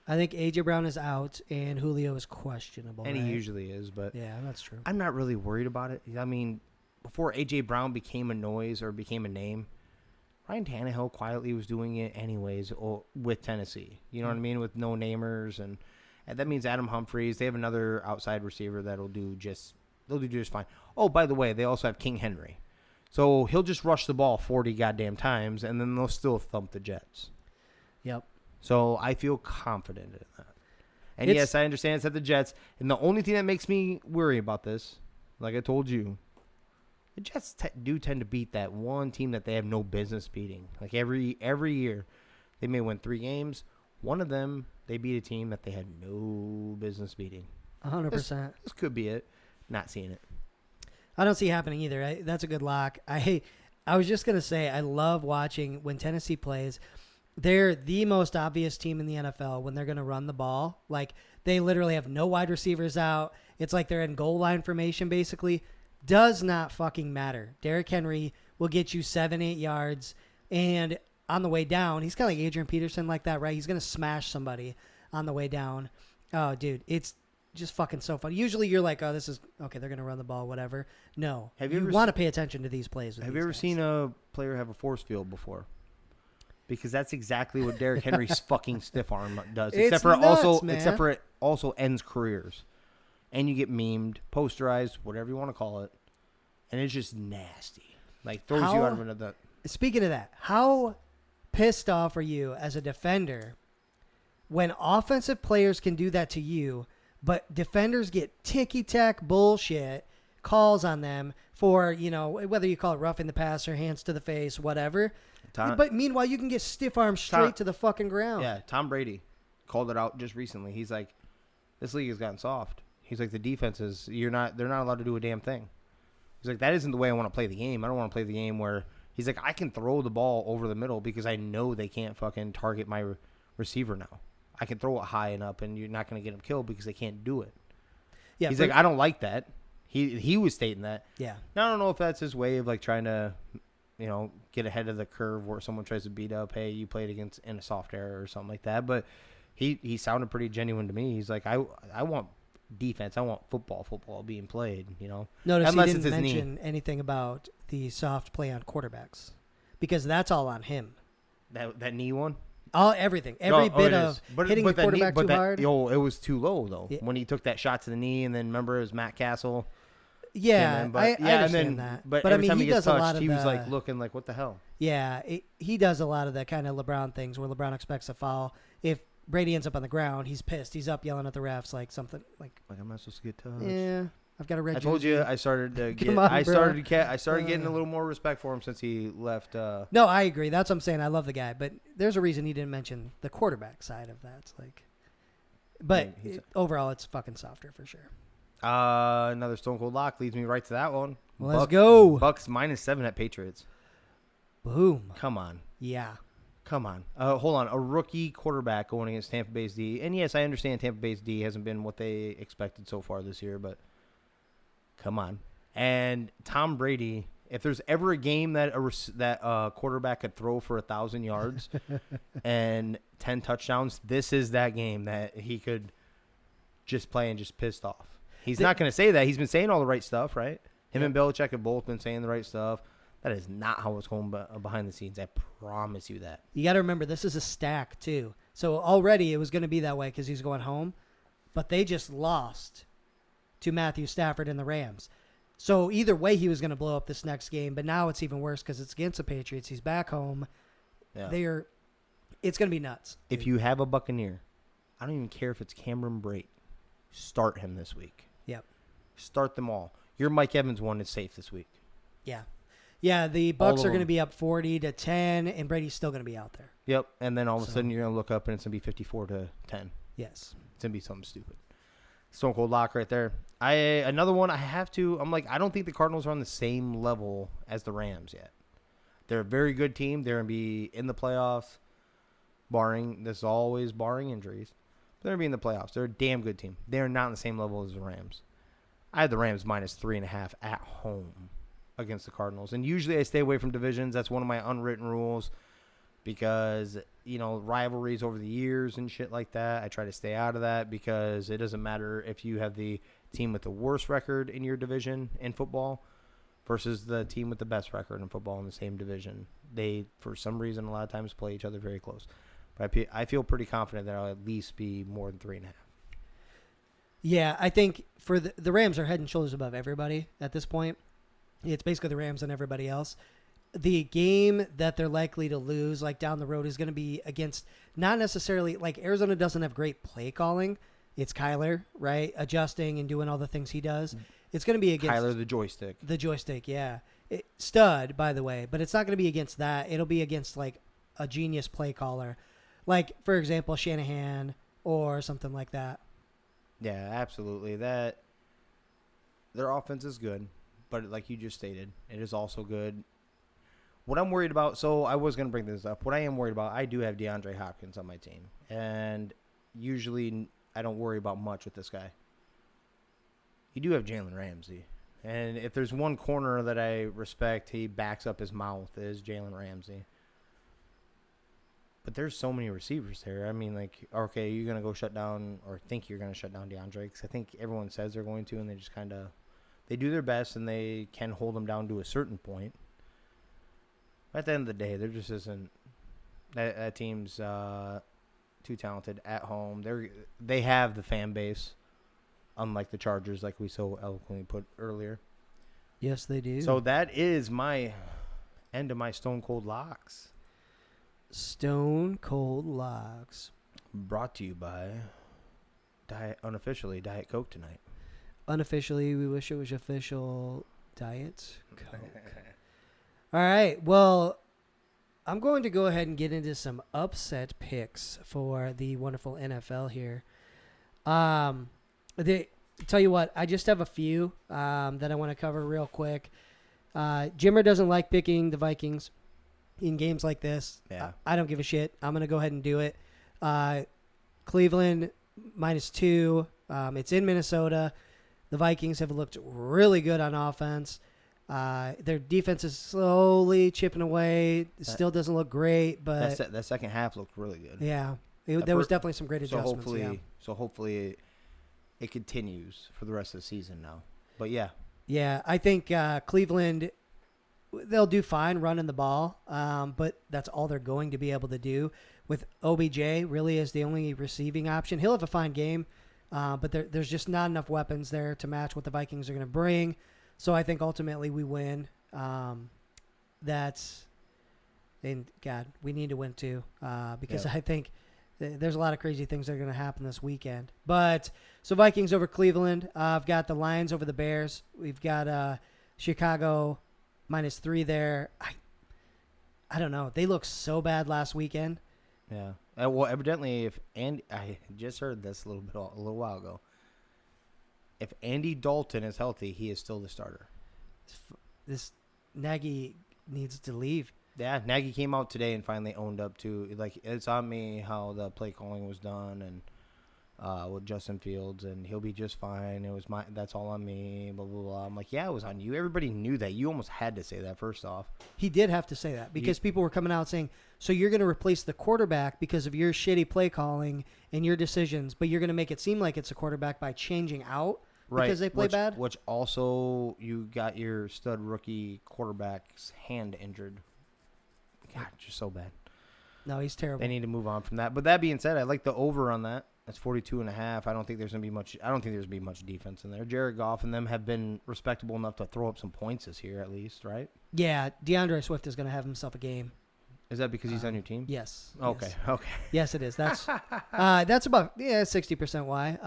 I think A.J. Brown is out and Julio is questionable. And right? he usually is, but Yeah, that's true. I'm not really worried about it. I mean, before A.J. Brown became a noise or became a name, Ryan Tannehill quietly was doing it anyways with Tennessee. You know what I mean? With no namers, and that means Adam Humphries. They have another outside receiver that'll do just fine. Oh, by the way, they also have King Henry. So he'll just rush the ball 40 goddamn times, and then they'll still thump the Jets. Yep. So I feel confident in that. And yes, I understand it's at the Jets. And the only thing that makes me worry about this, like I told you, the Jets do tend to beat that one team that they have no business beating. Like every year, they may win 3 games. One of them, they beat a team that they had no business beating. 100%. This could be it. Not seeing it. I don't see it happening either. That's a good lock. I was just going to say, I love watching when Tennessee plays. They're the most obvious team in the NFL when they're going to run the ball. Like, they literally have no wide receivers out. It's like they're in goal line formation, basically. Does not fucking matter. Derrick Henry will get you 7-8 yards, and on the way down, he's kind of like Adrian Peterson like that, right? He's going to smash somebody on the way down. Oh, dude, it's just fucking so fun. Usually you're like, oh, this is, okay, they're going to run the ball, whatever. No. You want to pay attention to these plays. Have you ever seen a player have a force field before? Because that's exactly what Derrick Henry's fucking stiff arm does. Except for it also ends careers. And you get memed, posterized, whatever you want to call it. And it's just nasty. Like, throws you out of another. Speaking of that, how pissed off are you as a defender when offensive players can do that to you, but defenders get ticky-tack bullshit calls on them for, whether you call it roughing the passer, hands to the face, whatever. But meanwhile, you can get stiff arms straight to the fucking ground. Yeah, Tom Brady called it out just recently. He's like, this league has gotten soft. He's like, the defenses, they're not allowed to do a damn thing. He's like, that isn't the way I want to play the game. I don't want to play the game where he's like, I can throw the ball over the middle because I know they can't fucking target my receiver now. I can throw it high and up, and you're not going to get him killed because they can't do it. Yeah, he's like, I don't like that. He was stating that. Yeah. Now, I don't know if that's his way of like trying to, get ahead of the curve where someone tries to beat up, hey, you played against in a soft error or something like that. But he sounded pretty genuine to me. He's like, I want defense. I want football being played, Notice unless he didn't it's his mention anything about the soft play on quarterbacks because that's all on him. That knee one? Everything. Every bit of hitting the quarterback too hard. It was too low, though. Yeah. When he took that shot to the knee, and then remember it was Matt Castle. Yeah, I understand that. But every time he does touched, a lot of he was like looking like, what the hell? Yeah, he does a lot of the kind of LeBron things where LeBron expects a foul. If Brady ends up on the ground, he's pissed. He's up yelling at the refs like something like I'm not supposed to get touched. Yeah, I've got a red. I told you I started to get. I started getting a little more respect for him since he left. No, I agree. That's what I'm saying. I love the guy, but there's a reason he didn't mention the quarterback side of that. It's like, but overall, it's fucking softer for sure. Another Stone Cold lock leads me right to that one. Let's go. Bucks -7 at Patriots. Boom. Come on. Yeah. Come on. Hold on. A rookie quarterback going against Tampa Bay's D. And yes, I understand Tampa Bay's D hasn't been what they expected so far this year, but come on. And Tom Brady, if there's ever a game that a quarterback could throw for 1,000 yards and 10 touchdowns, this is that game that he could just play and just pissed off. He's not going to say that. He's been saying all the right stuff, right? Him and Belichick have both been saying the right stuff. That is not how it's going behind the scenes. I promise you that. You got to remember, this is a stack, too. So already it was going to be that way because he's going home. But they just lost to Matthew Stafford and the Rams. So either way, he was going to blow up this next game. But now it's even worse because it's against the Patriots. He's back home. Yeah. It's going to be nuts. If you have a Buccaneer, I don't even care if it's Cameron Brate. Start him this week. Yep. Start them all. Your Mike Evans one is safe this week. Yeah. Yeah, the Bucs are going to be up 40-10, and Brady's still going to be out there. Yep, and then all of a sudden you're going to look up and it's going to be 54-10. Yes. It's going to be something stupid. Stone Cold lock right there. Another one I'm like, I don't think the Cardinals are on the same level as the Rams yet. They're a very good team. They're going to be in the playoffs, barring injuries. They're going to be in the playoffs. They're a damn good team. They're not on the same level as the Rams. I had the Rams -3.5 at home against the Cardinals. And usually I stay away from divisions. That's one of my unwritten rules because, rivalries over the years and shit like that. I try to stay out of that because it doesn't matter if you have the team with the worst record in your division in football versus the team with the best record in football in the same division. They, for some reason, a lot of times play each other very close. But I feel pretty confident that I'll at least be more than 3.5. Yeah, I think for the Rams are head and shoulders above everybody at this point. It's basically the Rams and everybody else. The game that they're likely to lose, like down the road, is going to be against not necessarily like Arizona doesn't have great play calling. It's Kyler, right? Adjusting and doing all the things he does. It's going to be against Kyler the joystick. The joystick, yeah. Stud, by the way, but it's not going to be against that. It'll be against like a genius play caller. Like, for example, Shanahan or something like that. Yeah, absolutely. Their offense is good, but like you just stated, it is also good. What I'm worried about, so I was going to bring this up. What I am worried about, I do have DeAndre Hopkins on my team, and usually I don't worry about much with this guy. You do have Jalen Ramsey, and if there's one corner that I respect, he backs up his mouth, is Jalen Ramsey. But there's so many receivers there. I mean, like, okay, you're going to go shut down or think you're going to shut down DeAndre because I think everyone says they're going to, and they just kind of – they do their best, and they can hold them down to a certain point. At the end of the day, there just isn't – that team's too talented at home. They have the fan base, unlike the Chargers, like we so eloquently put earlier. Yes, they do. So that is my end of my Stone Cold Locks. Stone Cold Locks. Brought to you by unofficially Diet Coke tonight. Unofficially, we wish it was official. Diet Coke. All right. Well, I'm going to go ahead and get into some upset picks for the wonderful NFL here. Tell you what, I just have a few that I want to cover real quick. Jimmer doesn't like picking the Vikings in games like this. Yeah. I don't give a shit. I'm going to go ahead and do it. Cleveland -2. It's in Minnesota. The Vikings have looked really good on offense. Their defense is slowly chipping away. It still doesn't look great, but that second half looked really good. yeah, there was definitely some great adjustments. So hopefully it continues for the rest of the season now. But yeah. Yeah, I think Cleveland, they'll do fine running the ball, but that's all they're going to be able to do. With OBJ really as the only receiving option, he'll have a fine game, but there's just not enough weapons there to match what the Vikings are going to bring. So I think ultimately we win. And God, we need to win too, because I think there's a lot of crazy things that are going to happen this weekend. But so Vikings over Cleveland. I've got the Lions over the Bears. We've got Chicago -3 there. I don't know. They looked so bad last weekend. Yeah. Well, evidently, I just heard this a little while ago. If Andy Dalton is healthy, he is still the starter. This Nagy needs to leave. Yeah, Nagy came out today and finally owned up to, like, it's on me how the play calling was done and with Justin Fields, and he'll be just fine. That's all on me, blah, blah, blah. I'm like, yeah, it was on you. Everybody knew that. You almost had to say that first off. He did have to say that because people were coming out saying, so you're going to replace the quarterback because of your shitty play calling and your decisions, but you're going to make it seem like it's a quarterback by changing out because they play bad? Which also, you got your stud rookie quarterback's hand injured. God, just so bad. No, he's terrible. They need to move on from that. But that being said, I like the over on that. That's 42.5. I don't think there's going to be much. I don't think there's going to be much defense in there. Jared Goff and them have been respectable enough to throw up some points this year, at least, right? Yeah, DeAndre Swift is going to have himself a game. Is that because he's on your team? Yes. Okay. Yes. Okay. Yes, it is. That's about 60% why.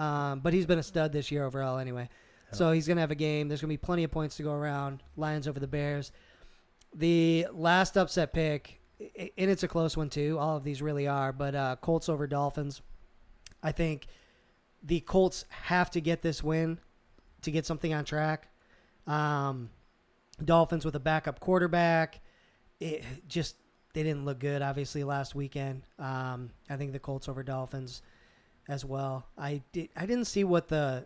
But he's been a stud this year overall anyway. Yeah. So he's going to have a game. There's going to be plenty of points to go around. Lions over the Bears. The last upset pick, and it's a close one too. All of these really are, but Colts over Dolphins. I think the Colts have to get this win to get something on track. Dolphins with a backup quarterback. They didn't look good, obviously, last weekend. I think the Colts over Dolphins as well. I didn't see what the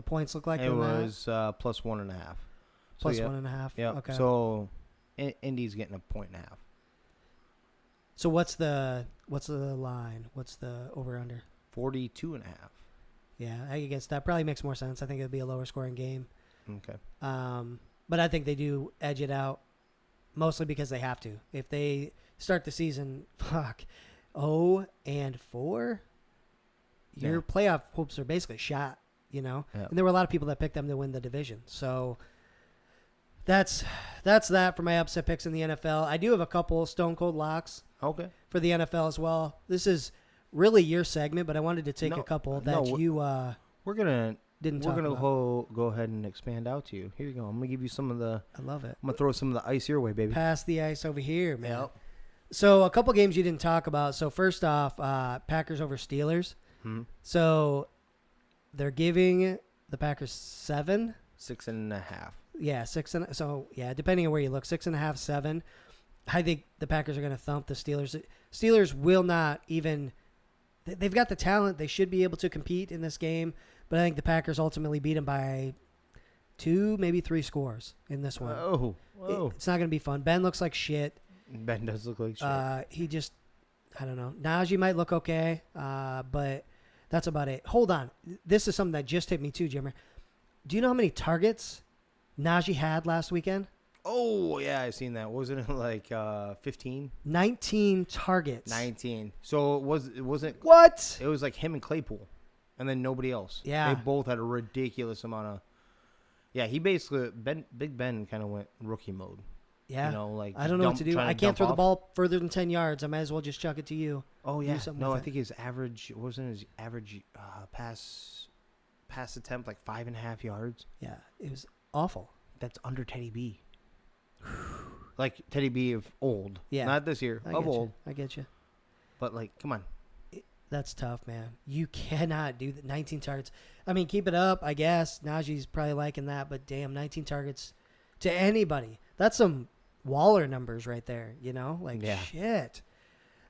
points look like. It was +1.5. Plus 1.5. Yeah. Okay. So Indy's getting 1.5 points. So what's the line? What's the over under? 42.5. Yeah, I guess that probably makes more sense. I think it'd be a lower scoring game. Okay. but I think they do edge it out, mostly because they have to. If they start the season, 0-4, your playoff hopes are basically shot, Yeah. And there were a lot of people that picked them to win the division. So that's that for my upset picks in the NFL. I do have a couple stone cold locks Okay. for the NFL as well. This is really your segment, but I wanted to take a couple that you We're gonna didn't talk about. go ahead and expand out to you. Here you go. I'm gonna give you some of the. I love it. I'm gonna throw some of the ice your way, baby. Pass the ice over here, man. Yep. So a couple games you didn't talk about. So first off, Packers over Steelers. So they're giving the Packers 7. 6.5. Yeah, 6 and so yeah, depending on where you look, 6.5, 7. I think the Packers are going to thump the Steelers. Steelers will not even. They've got the talent. They should be able to compete in this game, but I think the Packers ultimately beat them by 2, maybe 3 scores in this one. Whoa. It's not going to be fun. Ben looks like shit. Ben does look like shit. He just, I don't know. Najee might look okay, but that's about it. Hold on. This is something that just hit me too, Jimmer. Do you know how many targets Najee had last weekend? Oh, yeah, I've seen that. Wasn't it like 15? 19 targets. 19. So it wasn't. What? It was like him and Claypool, and then nobody else. Yeah. They both had a ridiculous amount of. Yeah, he basically Big Ben kind of went rookie mode. Yeah. Like I don't know what to do. trying I can't dump throw the off. ball further than 10 yards. I might as well just chuck it to you. Oh Do yeah. something No, with I it. think his average pass attempt like 5.5 yards. Yeah, it was awful. That's under Teddy B. Like Teddy B of old. Yeah. Not this year. Of old. I get you. But like, come on. That's tough, man. You cannot do that. 19 targets. I mean, keep it up, I guess. Najee's probably liking that, but damn, 19 targets to anybody. That's some Waller numbers right there, Like, Yeah. shit.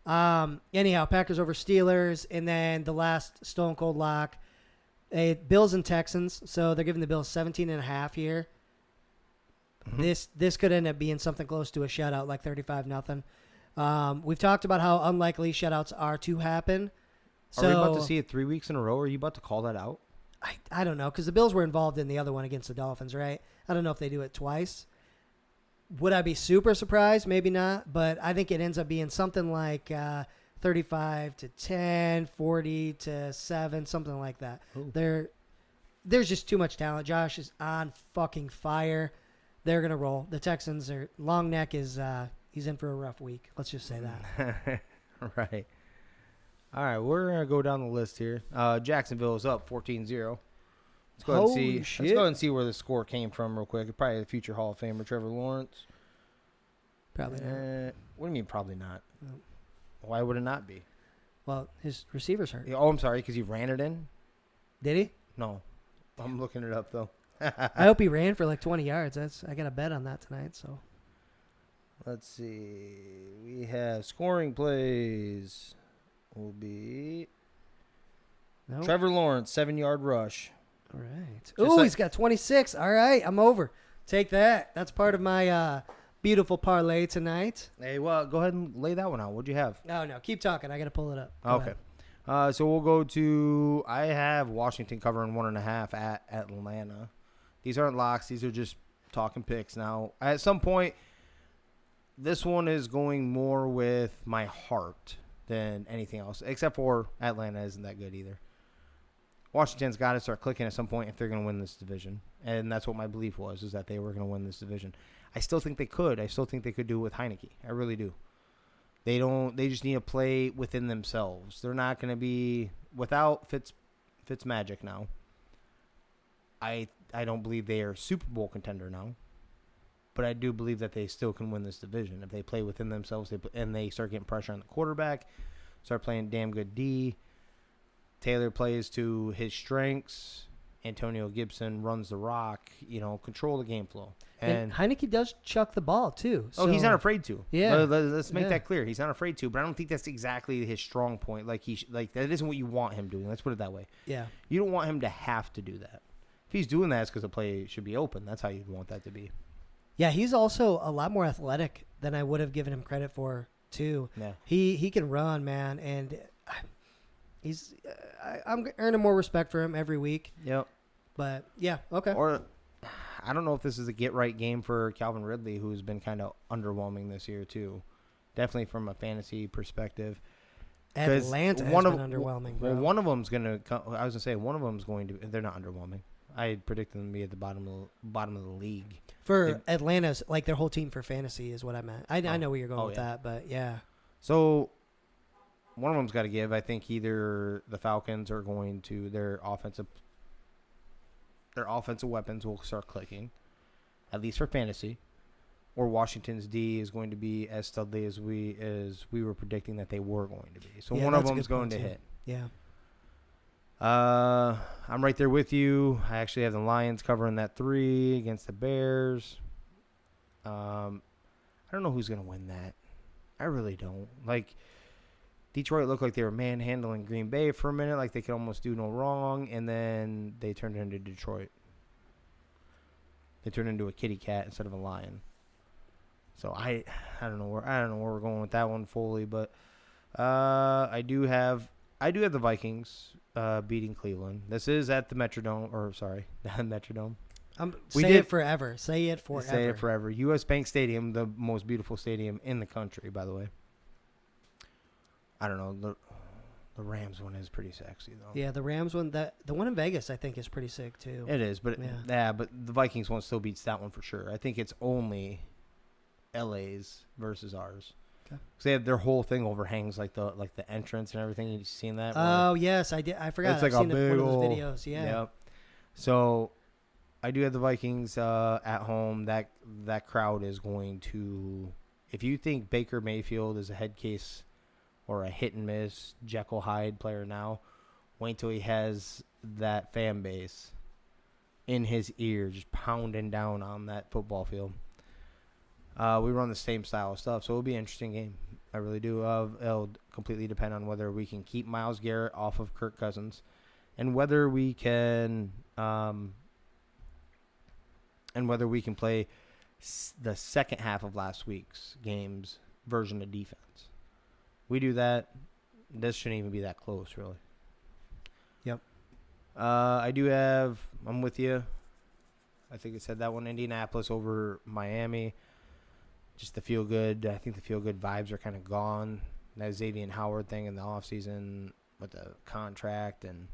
Anyhow, Packers over Steelers, and then the last stone cold lock, Bills and Texans. So they're giving the Bills 17.5 here. Mhm. This could end up being something close to a shutout, like 35-0. We've talked about how unlikely shutouts are to happen. So Are we about to see it 3 weeks in a row? Are you about to call that out? I don't know, because the Bills were involved in the other one against the Dolphins, right? I don't know if they do it twice. Would I be super surprised? Maybe not, but I think it ends up being something like 35-10, 40-7, something like that. Ooh. There's just too much talent. Josh is on fucking fire. They're gonna roll. The Texans are. Long neck is he's in for a rough week. Let's just say that. Right. All right, we're going to go down the list here. Jacksonville is up 14-0. Let's go ahead and see. Holy Let's shit. go ahead and see where the score came from real quick. Probably the future Hall of Famer Trevor Lawrence. Probably not. What do you mean probably not? No. Why would it not be? Well, his receivers hurt. Oh, I'm sorry, because he ran it in? Did he? No. I'm looking it up, though. I hope he ran for like 20 yards. I got a bet on that tonight. So Let's see. We have scoring plays. Will be no. Trevor Lawrence, 7-yard rush. All right. Just Oh, like- he's got 26. All right, I'm over. Take that. That's part of my beautiful parlay tonight. Hey, well, go ahead and lay that one out. What'd you have? Oh no, keep talking. I got to pull it up. Go Okay. ahead. So we'll go to. I have Washington covering 1.5 at Atlanta. These aren't locks. These are just talking picks. Now, at some point, this one is going more with my heart than anything else, except for Atlanta isn't that good either. Washington's got to start clicking at some point if they're going to win this division, and that's what my belief was, is that they were going to win this division. I still think they could. I still think they could do it with Heineke. I really do. They just need to play within themselves. They're not going to be without Fitz magic now. I don't believe they are a Super Bowl contender now, but I do believe that they still can win this division if they play within themselves and they start getting pressure on the quarterback, start playing damn good D. Taylor plays to his strengths. Antonio Gibson runs the rock. Control the game flow. And Heineke does chuck the ball too. Oh, he's so- not afraid to. Yeah. Let's make Yeah. that clear. He's not afraid to, but I don't think that's exactly his strong point. Like that isn't what you want him doing. Let's put it that way. Yeah. You don't want him to have to do that. If he's doing that, it's because the play should be open. That's how you'd want that to be. Yeah, he's also a lot more athletic than I would have given him credit for too. Yeah. He can run, man, and I'm earning more respect for him every week. Yep. But yeah, okay. Or I don't know if this is a get-right game for Calvin Ridley, who's been kind of underwhelming this year too. Definitely from a fantasy perspective. Atlanta has been underwhelming, bro. Well, one of them's going to come. I was going to say, one of them's going to – they're not underwhelming. I predicted them to be at the bottom of the league. For Atlanta's, like their whole team for fantasy is what I meant. I know where you're going with that, but yeah. So one of them's got to give. I think either the Falcons are going to their offensive weapons will start clicking, at least for fantasy, or Washington's D is going to be as studly as we were predicting that they were going to be. So one of them's going to hit. Yeah. I'm right there with you. I actually have the Lions covering that 3 against the Bears. I don't know who's going to win that. I really don't. Like, Detroit looked like they were manhandling Green Bay for a minute, like they could almost do no wrong, and then they turned into Detroit. They turned into a kitty cat instead of a lion. So I don't know where we're going with that one fully, but I do have the Vikings beating Cleveland. This is at the Metrodome, Metrodome. Say it forever. Say it forever. U.S. Bank Stadium, the most beautiful stadium in the country, by the way. I don't know. The Rams one is pretty sexy, though. Yeah, the Rams one, the one in Vegas, I think, is pretty sick, too. It is, but but the Vikings one still beats that one for sure. I think it's only LA's versus ours. Okay. Because they have their whole thing overhangs like the entrance and everything. You seen that? Oh, yes, I did. I forgot. It's like I've seen one of those videos. Yeah. Yep. So I do have the Vikings at home. That crowd is going to. If you think Baker Mayfield is a head case or a hit and miss Jekyll Hyde player now, wait till he has that fan base in his ear just pounding down on that football field. We run the same style of stuff, so it'll be an interesting game. I really do. It'll completely depend on whether we can keep Myles Garrett off of Kirk Cousins, and whether we can, play the second half of last week's game's version of defense. We do that. This shouldn't even be that close, really. Yep. I'm with you. I think I said that one, Indianapolis over Miami. Just the feel-good. I think the feel-good vibes are kind of gone. That Xavier Howard thing in the offseason with the contract and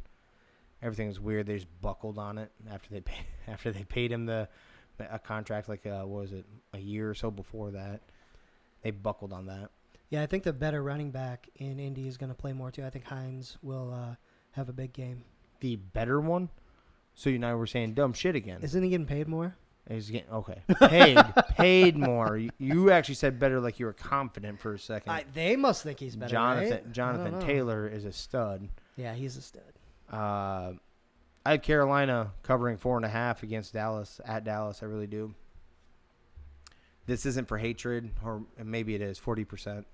everything's weird. They just buckled on it after they paid him a contract like, what was it, a year or so before that. They buckled on that. Yeah, I think the better running back in Indy is going to play more, too. I think Hines will have a big game. The better one? So you and I were saying dumb shit again. Isn't he getting paid more? He's getting, okay. Paid more. You actually said better like you were confident for a second. They must think he's better, right? Jonathan Taylor is a stud. Yeah, he's a stud. I had Carolina covering 4.5 against Dallas, at Dallas. I really do. This isn't for hatred, or maybe it is, 40%.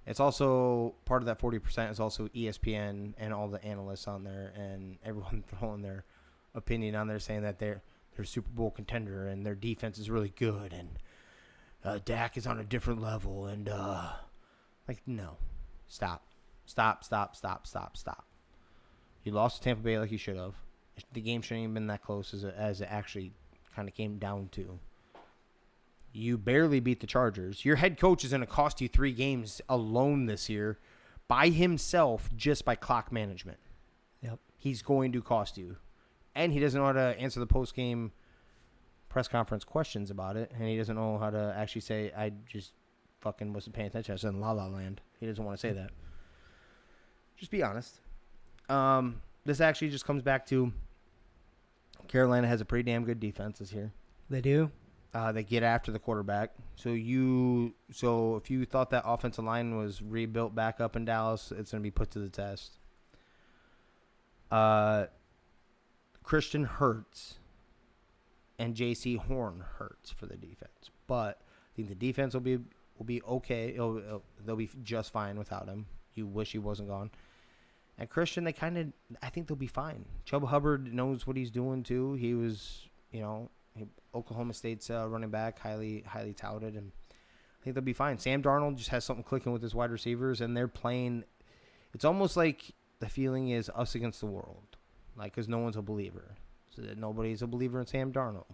It's also, part of that 40% is also ESPN and all the analysts on there and everyone throwing their opinion on there saying that they're a Super Bowl contender and their defense is really good and Dak is on a different level and no. Stop. You lost to Tampa Bay like you should have. The game shouldn't even been that close as it actually kind of came down to. You barely beat the Chargers. Your head coach is going to cost you 3 games alone this year by himself just by clock management. Yep. He's going to cost you. And he doesn't know how to answer the post-game press conference questions about it. And he doesn't know how to actually say, I just fucking wasn't paying attention. I was in La La Land. He doesn't want to say that. Just be honest. This actually just comes back to Carolina has a pretty damn good defense this year. They do. They get after the quarterback. So if you thought that offensive line was rebuilt back up in Dallas, it's going to be put to the test. Christian Hurts and J.C. Horn hurts for the defense, but I think the defense will be okay. They'll be just fine without him. You wish he wasn't gone. And Christian, I think they'll be fine. Chuba Hubbard knows what he's doing too. He was, Oklahoma State's running back, highly touted, and I think they'll be fine. Sam Darnold just has something clicking with his wide receivers, and they're playing. It's almost like the feeling is us against the world, like because no one's a believer. So that nobody's a believer in Sam Darnold.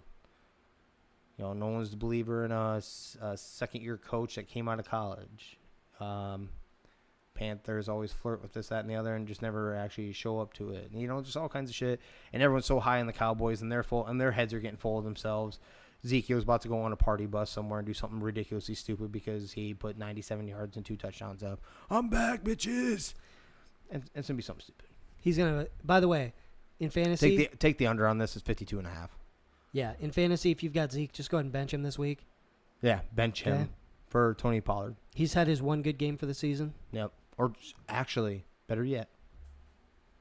You know, no one's a believer in a second-year coach that came out of college. Panthers always flirt with this, that, and the other, and just never actually show up to it. You know, just all kinds of shit. And everyone's so high on the Cowboys, and their heads are getting full of themselves. Ezekiel's about to go on a party bus somewhere and do something ridiculously stupid because he put 97 yards and 2 touchdowns up. I'm back, bitches. And it's gonna be something stupid. He's gonna. By the way, in fantasy, Take the under on this is 52.5. yeah, in fantasy, if you've got Zeke, just go ahead and bench him this week. Yeah, bench him Okay. for Tony Pollard. He's had his one good game for the season. Yep. Or actually, better yet,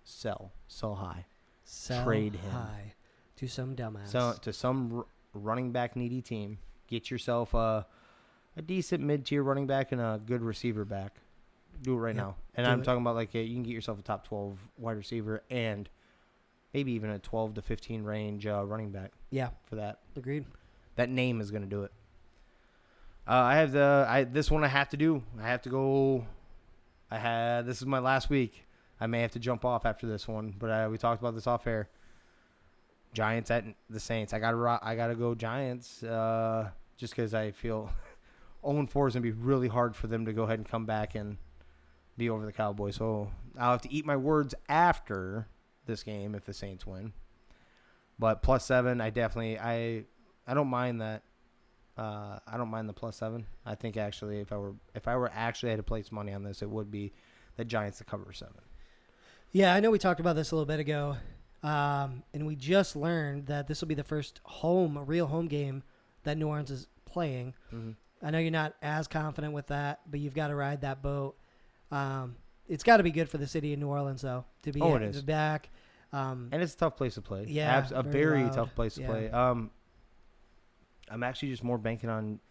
sell high. Sell Trade him. high to some dumbass. So to some running back needy team, get yourself a decent mid-tier running back and a good receiver back. Do it right Yep, now. And do I'm it. talking about like you can get yourself a top 12 wide receiver and maybe even a 12 to 15 range running back Yeah, for that. agreed. That name is going to do it. This one I have to do. I have to go. This is my last week. I may have to jump off after this one, but we talked about this off air. Giants at the Saints. I gotta go Giants. Just because I feel 0-4 is gonna be really hard for them to go ahead and come back and be over the Cowboys. So I'll have to eat my words after this game if the Saints win. But +7, I don't mind that. I don't mind the +7. I think actually, if I were actually had to place money on this, it would be the Giants to cover 7. Yeah, I know we talked about this a little bit ago, and we just learned that this will be the first real home game that New Orleans is playing. Mm-hmm. I know you're not as confident with that, but you've got to ride that boat. It's got to be good for the city of New Orleans, though, to be it is. back. And it's a tough place to play. Yeah, a very very loud. tough place to Yeah. play. I'm actually just more banking on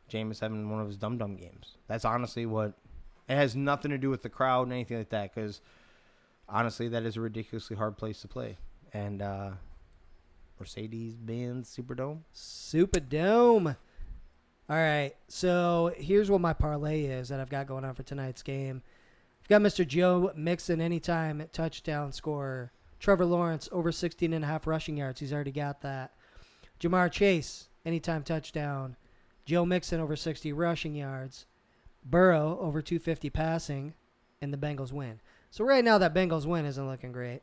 Jameis having one of his dum-dum games. That's honestly what – it has nothing to do with the crowd and anything like that because, honestly, that is a ridiculously hard place to play. And Mercedes-Benz Superdome? Superdome. All right, so here's what my parlay is that I've got going on for tonight's game. I've got Mr. Joe Mixon anytime touchdown scorer. Trevor Lawrence over 16.5 rushing yards. He's already got that. Jamar Chase anytime touchdown. Joe Mixon over 60 rushing yards. Burrow over 250 passing, and the Bengals win. So right now that Bengals win isn't looking great.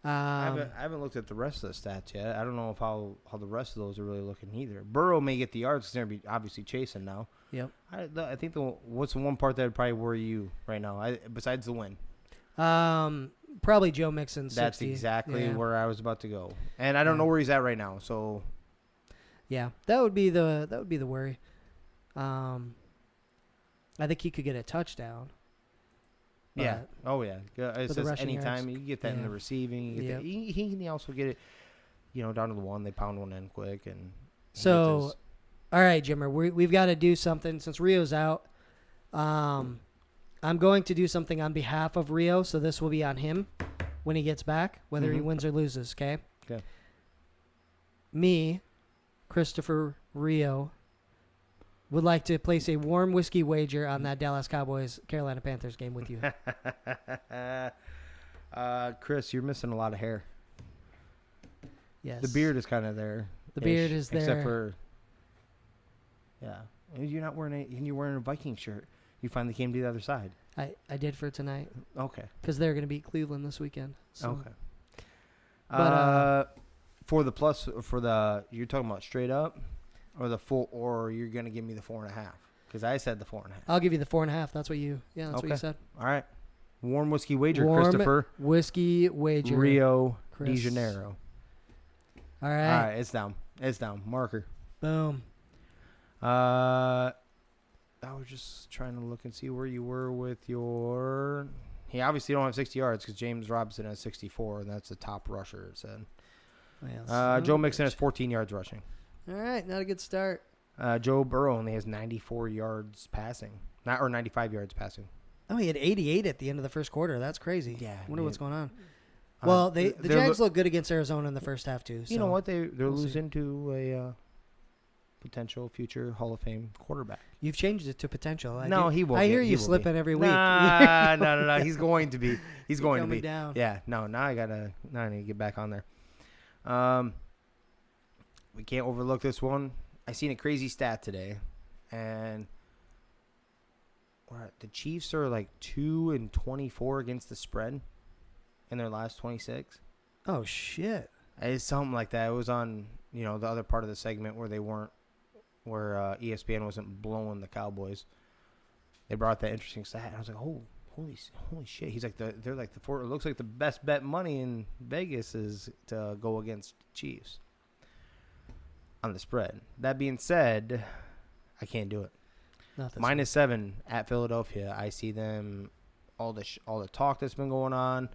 I haven't looked at the rest of the stats yet. I don't know if how the rest of those are really looking either. Burrow may get the yards because they're going to be obviously chasing now. Yep. I think what's the one part that would probably worry you right now besides the win? Probably Joe Mixon. 60. That's exactly Yeah. where I was about to go, and I don't know where he's at right now. So Yeah, that would be the worry. I think he could get a touchdown. yeah, but- oh yeah, it the says rushing anytime yards. you get that in Yeah. the receiving, you get Yep. that, he can also get it, down to the one. They pound one in quick, and he So, gets his- all right, Jimmer, we've got to do something since Rio's out. I'm going to do something on behalf of Rio, so this will be on him when he gets back, whether he Mhm. wins or loses. Okay. Okay. Me, Christopher Rio, would like to place a warm whiskey wager on that Dallas Cowboys Carolina Panthers game with you. Chris, you're missing a lot of hair. Yes. The beard is kind of there. The beard is there. except for yeah, and you're not wearing you're wearing a Viking shirt. You finally came to the other side. I did for tonight Okay. because they're going to beat Cleveland this weekend. So. Okay. But, for you're talking about straight up, or the full, or you're gonna give me the 4.5? Because I said the 4.5. I'll give you the 4.5. That's what you. Yeah, that's what you Okay. said. All right. Warm whiskey wager, Warm Christopher Whiskey wager. Rio de Chris. Janeiro. All All right. right, it's down. It's down. Marker. Boom. I was just trying to look and see where you were with your. He obviously don't have 60 yards because James Robinson has 64, and that's the top rusher. It said. Well, Joe Mixon has 14 yards rushing. All right, not a good start. Joe Burrow only has 94 yards passing, 95 yards passing. Oh, he had 88 at the end of the first quarter. That's crazy. Yeah, Wonder man. what's going on. Well, the they're Jags look good against Arizona in the first half too. You know so what? They're we'll see. losing to a potential future Hall of Fame quarterback. You've changed it to potential. No, he won't. I hear he you will slipping be. every week. No. He's going to be. He's going to coming be. down. Yeah. No. Now I need to get back on there. We can't overlook this one. I seen a crazy stat today, and the Chiefs are like 2-24 against the spread in their last 26. Oh shit! It's something like that. It was on the other part of the segment where ESPN wasn't blowing the Cowboys. They brought that interesting stat. And I was like, holy shit! He's like they're like it looks like the best bet money in Vegas is to go against Chiefs on the spread. That being said, I can't do it. -7 at Philadelphia. I see them all the talk that's been going on.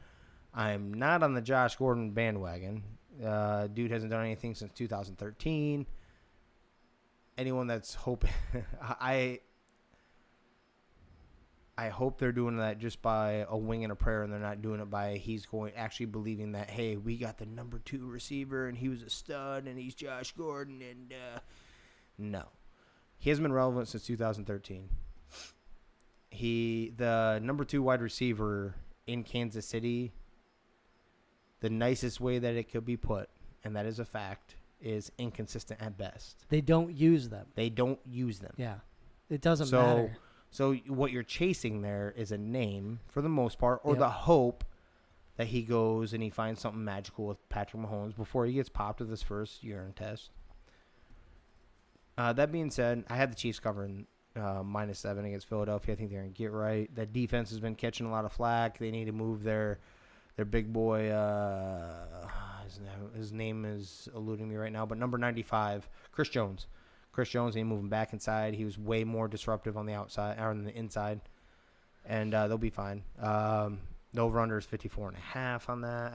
I'm not on the Josh Gordon bandwagon. Dude hasn't done anything since 2013. Anyone that's hoping, I hope they're doing that just by a wing and a prayer, and they're not doing it by actually believing that, hey, we got the number 2 receiver and he was a stud and he's Josh Gordon, and no. He hasn't been relevant since 2013. The number 2 wide receiver in Kansas City, the nicest way that it could be put, and that is a fact, is inconsistent at best. They don't use them. Yeah. It doesn't matter. So what you're chasing there is a name for the most part, or the hope that he goes and he finds something magical with Patrick Mahomes before he gets popped with his first urine test. That being said, I had the Chiefs covering -7 against Philadelphia. I think they're going to get right. That defense has been catching a lot of flack. They need to move their big boy. His name is eluding me right now, but number 95, Chris Jones. Chris Jones, they move him back inside. He was way more disruptive on the outside or on the inside, and they'll be fine. The over-under is 54.5 on that.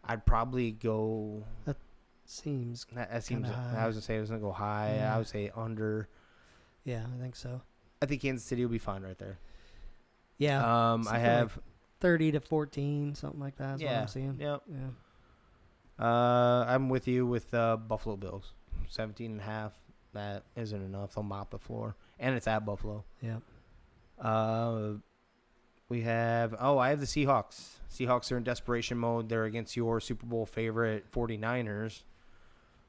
I'd probably go. That seems high. I was gonna say I was gonna go high. Yeah. I would say under. Yeah, I think so. I think Kansas City will be fine right there. Yeah. I have 30-14, something like that. That's what I'm seeing. Yep. Yeah. I'm with you with Buffalo Bills. 17.5. That isn't enough. They'll mop the floor, and it's at Buffalo. Yeah. We have. I have the Seahawks. Seahawks are in desperation mode. They're against your Super Bowl favorite 49ers.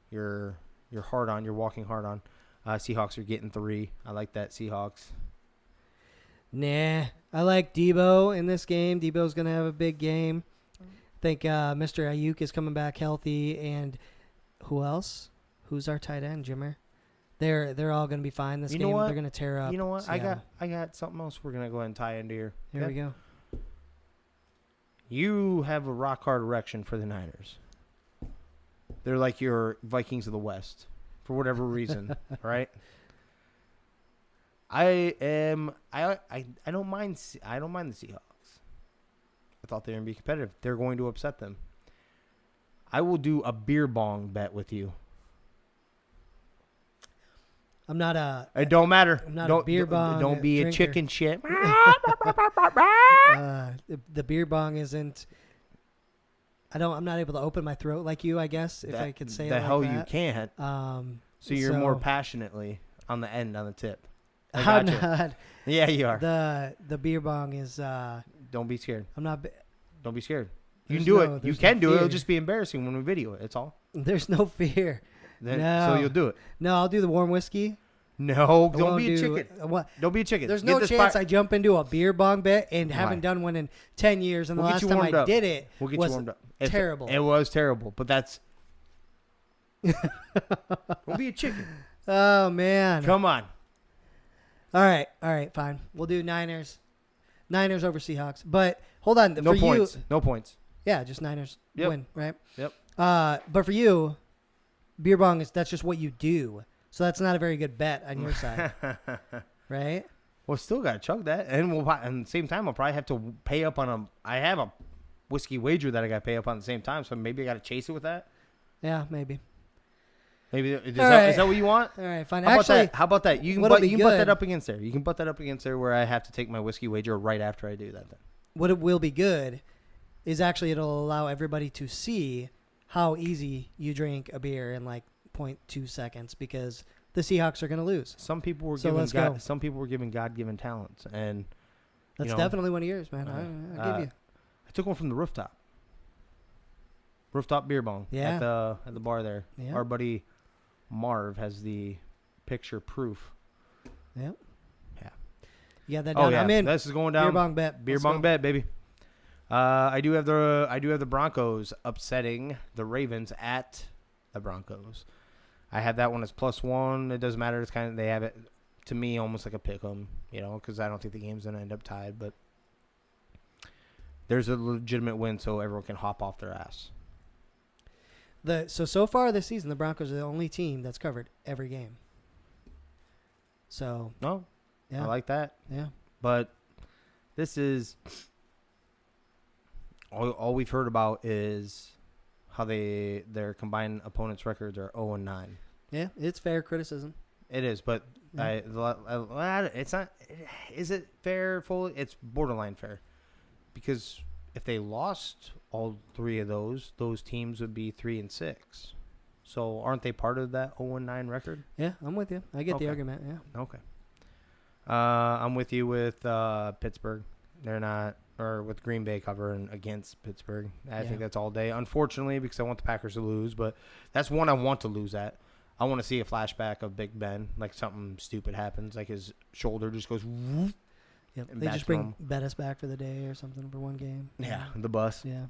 You're hard on. You're walking hard on. Seahawks are getting 3. I like that Seahawks. Nah, I like Debo in this game. Debo's gonna have a big game. I think Mr. Ayuk is coming back healthy, and who else? Who's our tight end, Jimmer? They're all gonna be fine this game. They're gonna tear up. You know what? Seattle. I got something else we're gonna go ahead and tie into here. Here we go. You have a rock hard erection for the Niners. They're like your Vikings of the West, for whatever reason, right? I don't mind the Seahawks. I thought they were gonna be competitive. They're going to upset them. I will do a beer bong bet with you. I'm not a. It don't matter. I'm not a beer bong. Don't be drinker. a chicken shit. The beer bong isn't. I'm not able to open my throat like you. I guess if I could say it like hell that. you can't. So you're more passionately on the end, on the tip. I'm not. Yeah, you are. The beer bong is. Don't be scared. I'm not. Don't be scared. You can do it. You can do it. Fear. It'll just be embarrassing when we video it. That's all. There's no fear. So you'll do it. No, I'll do the warm whiskey. No, don't be a chicken. Don't be a chicken. There's no chance I jump into a beer bong bet and haven't done one in 10 years. And the last time I did it was terrible. It was terrible, but that's. Don't be a chicken. Oh, man. Come on. All right, fine. We'll do Niners. Niners over Seahawks. But hold on. No points. No points. Yeah, just Niners win, right? Yep. But for you, beer bong that's just what you do. So that's not a very good bet on your side, right? Well, still got to chug that, and at the same time, I'll probably have to pay up on I have a whiskey wager that I got to pay up on at the same time, so maybe I got to chase it with that. Yeah, maybe. Maybe is that what you want? All right, fine. How about that? You can butt that up against there. You can butt that up against there where I have to take my whiskey wager right after I do that. Then what it will be good is actually it'll allow everybody to see how easy you drink a beer in like 0.2 seconds because the Seahawks are going to lose. Some people were given God-given talents, and that's definitely one of yours, man. I give you. I took one from the rooftop. Rooftop beer bong. Yeah. At the bar there. Yeah. Our buddy Marv has the picture proof. Yep. Yeah. You got that Oh down. yeah. I'm in. This is going down. Beer bong bet. Beer Let's bong go. bet, baby. I do have the Broncos upsetting the Ravens at the Broncos. I have that one as +1. It doesn't matter. It's they have it to me almost like a pick 'em, because I don't think the game's gonna end up tied. But there's a legitimate win, so everyone can hop off their ass. So far this season, the Broncos are the only team that's covered every game. So No, yeah, I like that. yeah. But this is all we've heard about is how their combined opponents' records are 0-9. Yeah, it's fair criticism. It is, but Yeah. it's not. Is it fair? Fully, it's borderline fair, because if they lost all three of those teams would be 3-6. So aren't they part of that 0-9 record? Yeah, I'm with you. I get the Okay. argument. Yeah. Okay. I'm with you with Pittsburgh. They're not, or with Green Bay covering against Pittsburgh. I Yeah. think that's all day. Unfortunately, because I want the Packers to lose, but that's one I want to lose at. I want to see a flashback of Big Ben, like something stupid happens, like his shoulder just goes. Whoop. Yep. And They back just to bring normal. Bettis back for the day or something for one game. Yeah, the bus. Yeah.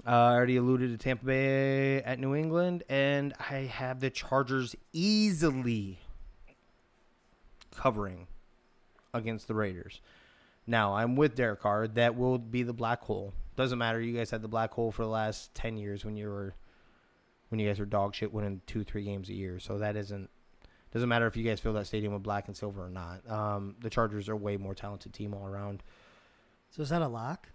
I already alluded to Tampa Bay at New England, and I have the Chargers easily covering against the Raiders. Now, I'm with Derek Carr. That will be the black hole. Doesn't matter. You guys had the black hole for the last 10 years when you guys were dog shit winning 2-3 games a year. So that doesn't matter if you guys fill that stadium with black and silver or not. The Chargers are a way more talented team all around. So is that a lock?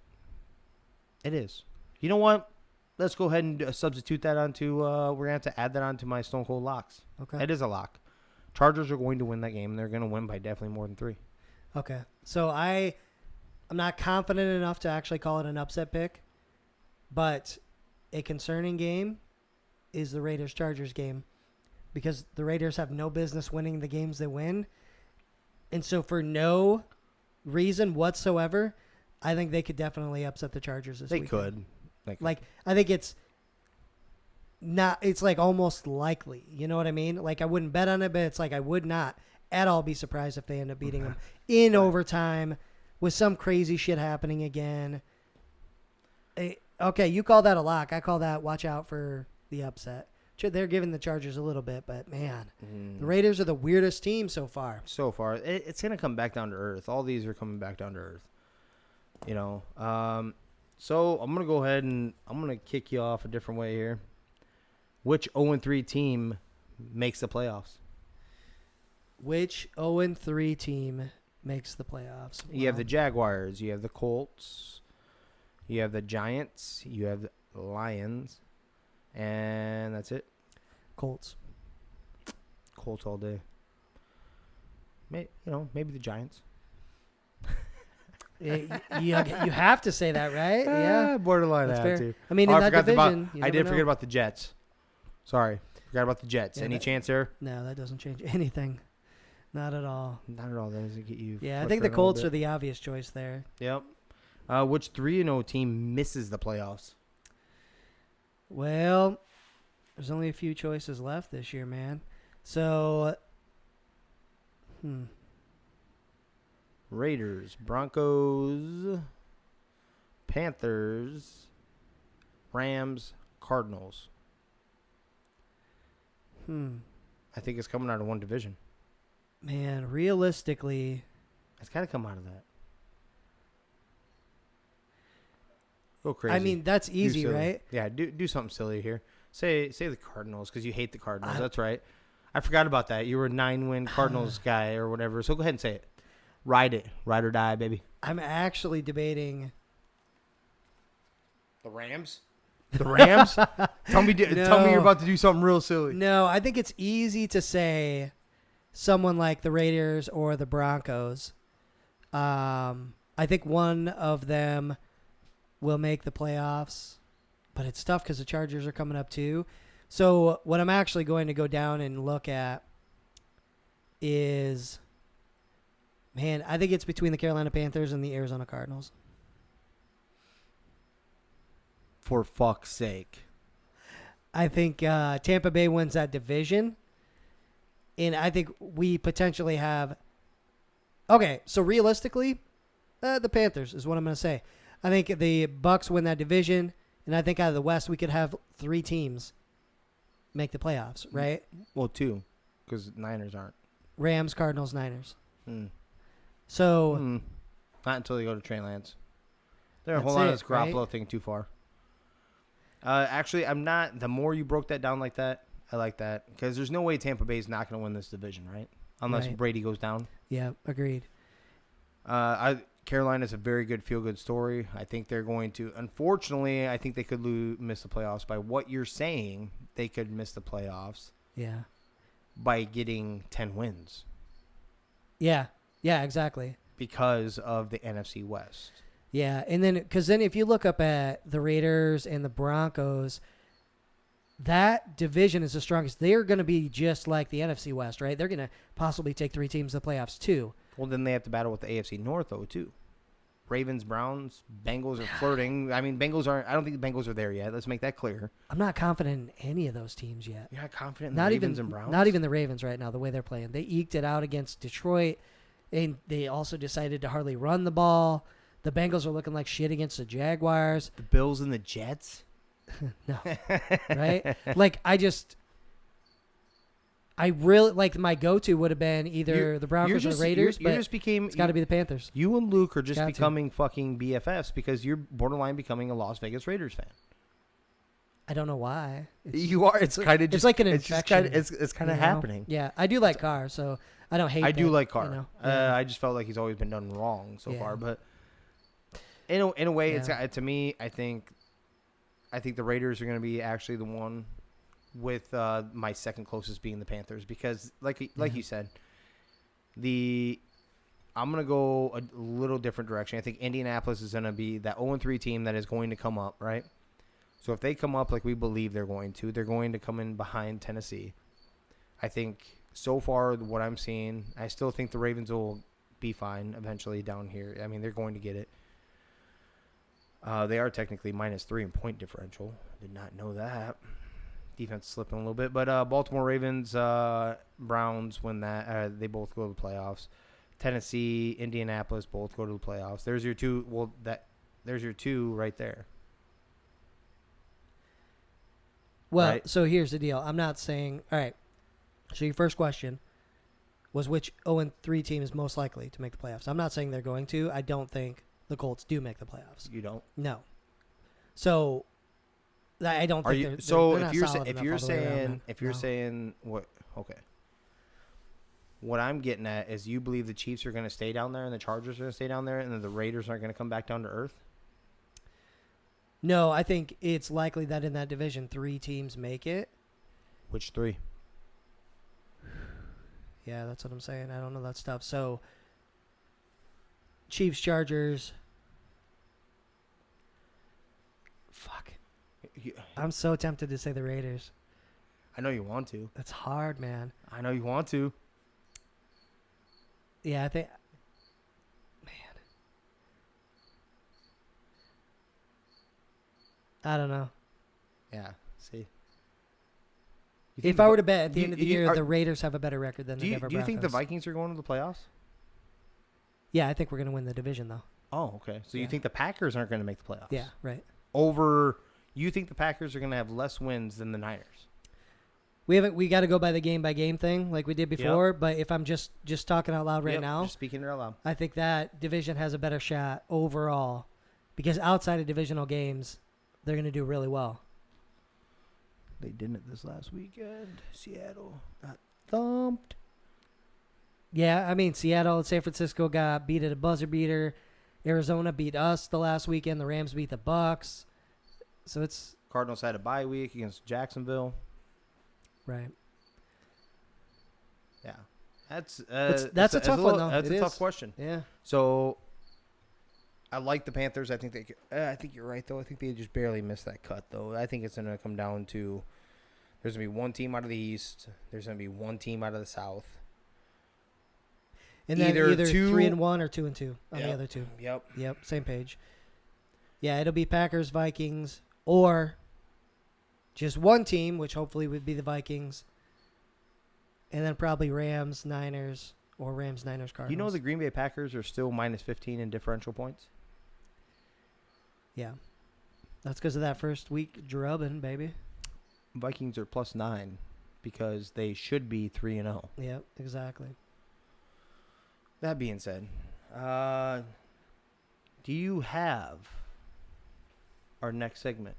It is. You know what? Let's go ahead and substitute that onto. We're gonna have to add that onto my Stone Cold locks. Okay. It is a lock. Chargers are going to win that game, and they're going to win by definitely more than 3. Okay. So I'm not confident enough to actually call it an upset pick, but a concerning game is the Raiders-Chargers game, because the Raiders have no business winning the games they win. And so for no reason whatsoever, I think they could definitely upset the Chargers this They weekend. could. Like, I think it's like almost likely. You know what I mean? Like, I wouldn't bet on it, but it's like I would not at all be surprised if they end up beating them in overtime with some crazy shit happening again. Okay, you call that a lock. I call that watch out for the upset. They're giving the Chargers a little bit, but man, the Raiders are the weirdest team so far. So far, it's going to come back down to earth. All these are coming back down to earth. So I'm going to go ahead and I'm going to kick you off a different way here. Which 0-3 team makes the playoffs? Which 0-3 team makes the playoffs? You have the Jaguars. You have the Colts. You have the Giants. You have the Lions. And that's it. Colts. Colts all day. Maybe the Giants. You have to say that, right? Yeah. Borderline That's I fair. have to. I mean, in that division, I did forget about the Jets. Sorry. Forgot about the Jets. Yeah, Any chance there? No, that doesn't change anything. Not at all. Not at all. That doesn't get you. Yeah, I think the Colts are the obvious choice there. Yep. Which 3-0 team misses the playoffs? Well, there's only a few choices left this year, man. So, Raiders, Broncos, Panthers, Rams, Cardinals. I think it's coming out of one division. Man, realistically, It's got to come out of that. Go crazy. I mean, that's Do easy, silly. right? Yeah, do something silly here. Say the Cardinals because you hate the Cardinals. I- That's right. I forgot about that. You were a 9-win Cardinals guy or whatever. So go ahead and say it. Ride it. Ride or die, baby. I'm actually debating. The Rams? The Rams? Tell me you're about to do something real silly. No, I think it's easy to say someone like the Raiders or the Broncos. I think one of them will make the playoffs, but it's tough because the Chargers are coming up too. So what I'm actually going to go down and look at is, man, I think it's between the Carolina Panthers and the Arizona Cardinals. For fuck's sake. I think Tampa Bay wins that division, and I think we potentially have. Okay, so realistically, the Panthers is what I'm going to say. I think the Bucks win that division, and I think out of the West we could have 3 teams make the playoffs, right? Well, 2, because Niners aren't. Rams, Cardinals, Niners. Hmm. So Not until they go to Trey Lance. They're That's hold on it, this Garoppolo right? thing too far. Actually, I'm not. The more you broke that down like that, I like that because there's no way Tampa Bay is not going to win this division, right? Unless Right. Brady goes down. yeah, agreed. Carolina's a very good feel-good story. I think they're going to. Unfortunately, I think they could miss the playoffs. By what you're saying, they could miss the playoffs Yeah, by getting 10 wins yeah, exactly. because of the NFC West. Yeah, and then because then if you look up at the Raiders and the Broncos, that division is the strongest. They're going to be just like the NFC West, right? They're going to possibly take 3 teams to the playoffs too. Well, then they have to battle with the AFC North, though, too. Ravens, Browns, Bengals are flirting. I mean, Bengals aren't. I don't think the Bengals are there yet. Let's make that clear. I'm not confident in any of those teams yet. You're not confident in Not the even Ravens and Browns? not even the Ravens right now. The way they're playing, they eked it out against Detroit, and they also decided to hardly run the ball. The Bengals are looking like shit against the Jaguars. The Bills and the Jets? No, right? Like I really like my go-to would have been either the Broncos or the Raiders, You but just became. it's got to be the Panthers. You and Luke are just Got to. becoming fucking BFFs because you're borderline becoming a Las Vegas Raiders fan. I don't know why. You are. It's kind of just. It's like an It's just infection. kind of. It's kind of you know? happening. Yeah, I do like Carr, so I don't hate. I do that, like Carr. You know? Yeah. I just felt like he's always been done wrong so Yeah. far, but in a way, Yeah. it's to me. I think the Raiders are going to be actually the one with my second closest being the Panthers because, like you said, I'm going to go a little different direction. I think Indianapolis is going to be that 0-3 team that is going to come up, right? So if they come up like we believe they're going to come in behind Tennessee. I think so far what I'm seeing, I still think the Ravens will be fine eventually down here. I mean, they're going to get it. They are technically -3 in point differential. Did not know that. Defense slipping a little bit. But Baltimore Ravens, Browns win that. They both go to the playoffs. Tennessee, Indianapolis both go to the playoffs. There's your 2. Well, there's your 2 right there. Well, right? so here's the deal. I'm not saying. All right. So your first question was which 0-3 team is most likely to make the playoffs. I'm not saying they're going to. I don't think the Colts do make the playoffs. You don't. No. So I don't Are think you they're. so they're not solid if enough you're all the way around, saying man. if you're No. saying what okay. What I'm getting at is you believe the Chiefs are going to stay down there and the Chargers are going to stay down there and then the Raiders aren't going to come back down to earth? No, I think it's likely that in that division 3 teams make it. Which 3? Yeah, that's what I'm saying. I don't know that stuff. So Chiefs, Chargers. Fuck. I'm so tempted to say the Raiders. I know you want to. That's hard, man. I know you want to. Yeah, I think. Man. I don't know. Yeah. See. If I were to bet at the you- end of the you- year, are- the Raiders have a better record than Do the you, Denver do you think the Broncos. Vikings are going to the playoffs? Yeah, I think we're going to win the division, though. Oh, okay. So you Yeah. think the Packers aren't going to make the playoffs? Yeah, right. You think the Packers are going to have less wins than the Niners? We got to go by the game thing like we did before. But if I'm just talking out loud right Yep, now, just speaking it out loud. I think that division has a better shot overall, because outside of divisional games, they're going to do really well. They didn't this last weekend. Seattle got thumped. Yeah, I mean Seattle and San Francisco got beat at a buzzer beater. Arizona beat us the last weekend. The Rams beat the Bucks. So it's Cardinals had a bye week against Jacksonville. right. Yeah, that's a tough one, though. That's It a tough is. question. Yeah. So I like the Panthers. I think I think you're right though. I think they just barely missed that cut though. I think it's going to come down to there's going to be one team out of the East. There's going to be one team out of the South. And then Either either two- 3-1 or 2-2 on the Yep. other 2. Yep. Yep, same page. Yeah, it'll be Packers, Vikings, or just one team, which hopefully would be the Vikings, and then probably Rams, Niners, or Rams, Niners, Cardinals. You know the Green Bay Packers are still minus 15 in differential points? Yeah. That's because of that first week drubbing, baby. Vikings are plus 9 because they should be 3-0. Yep, exactly. That being said, do you have our next segment?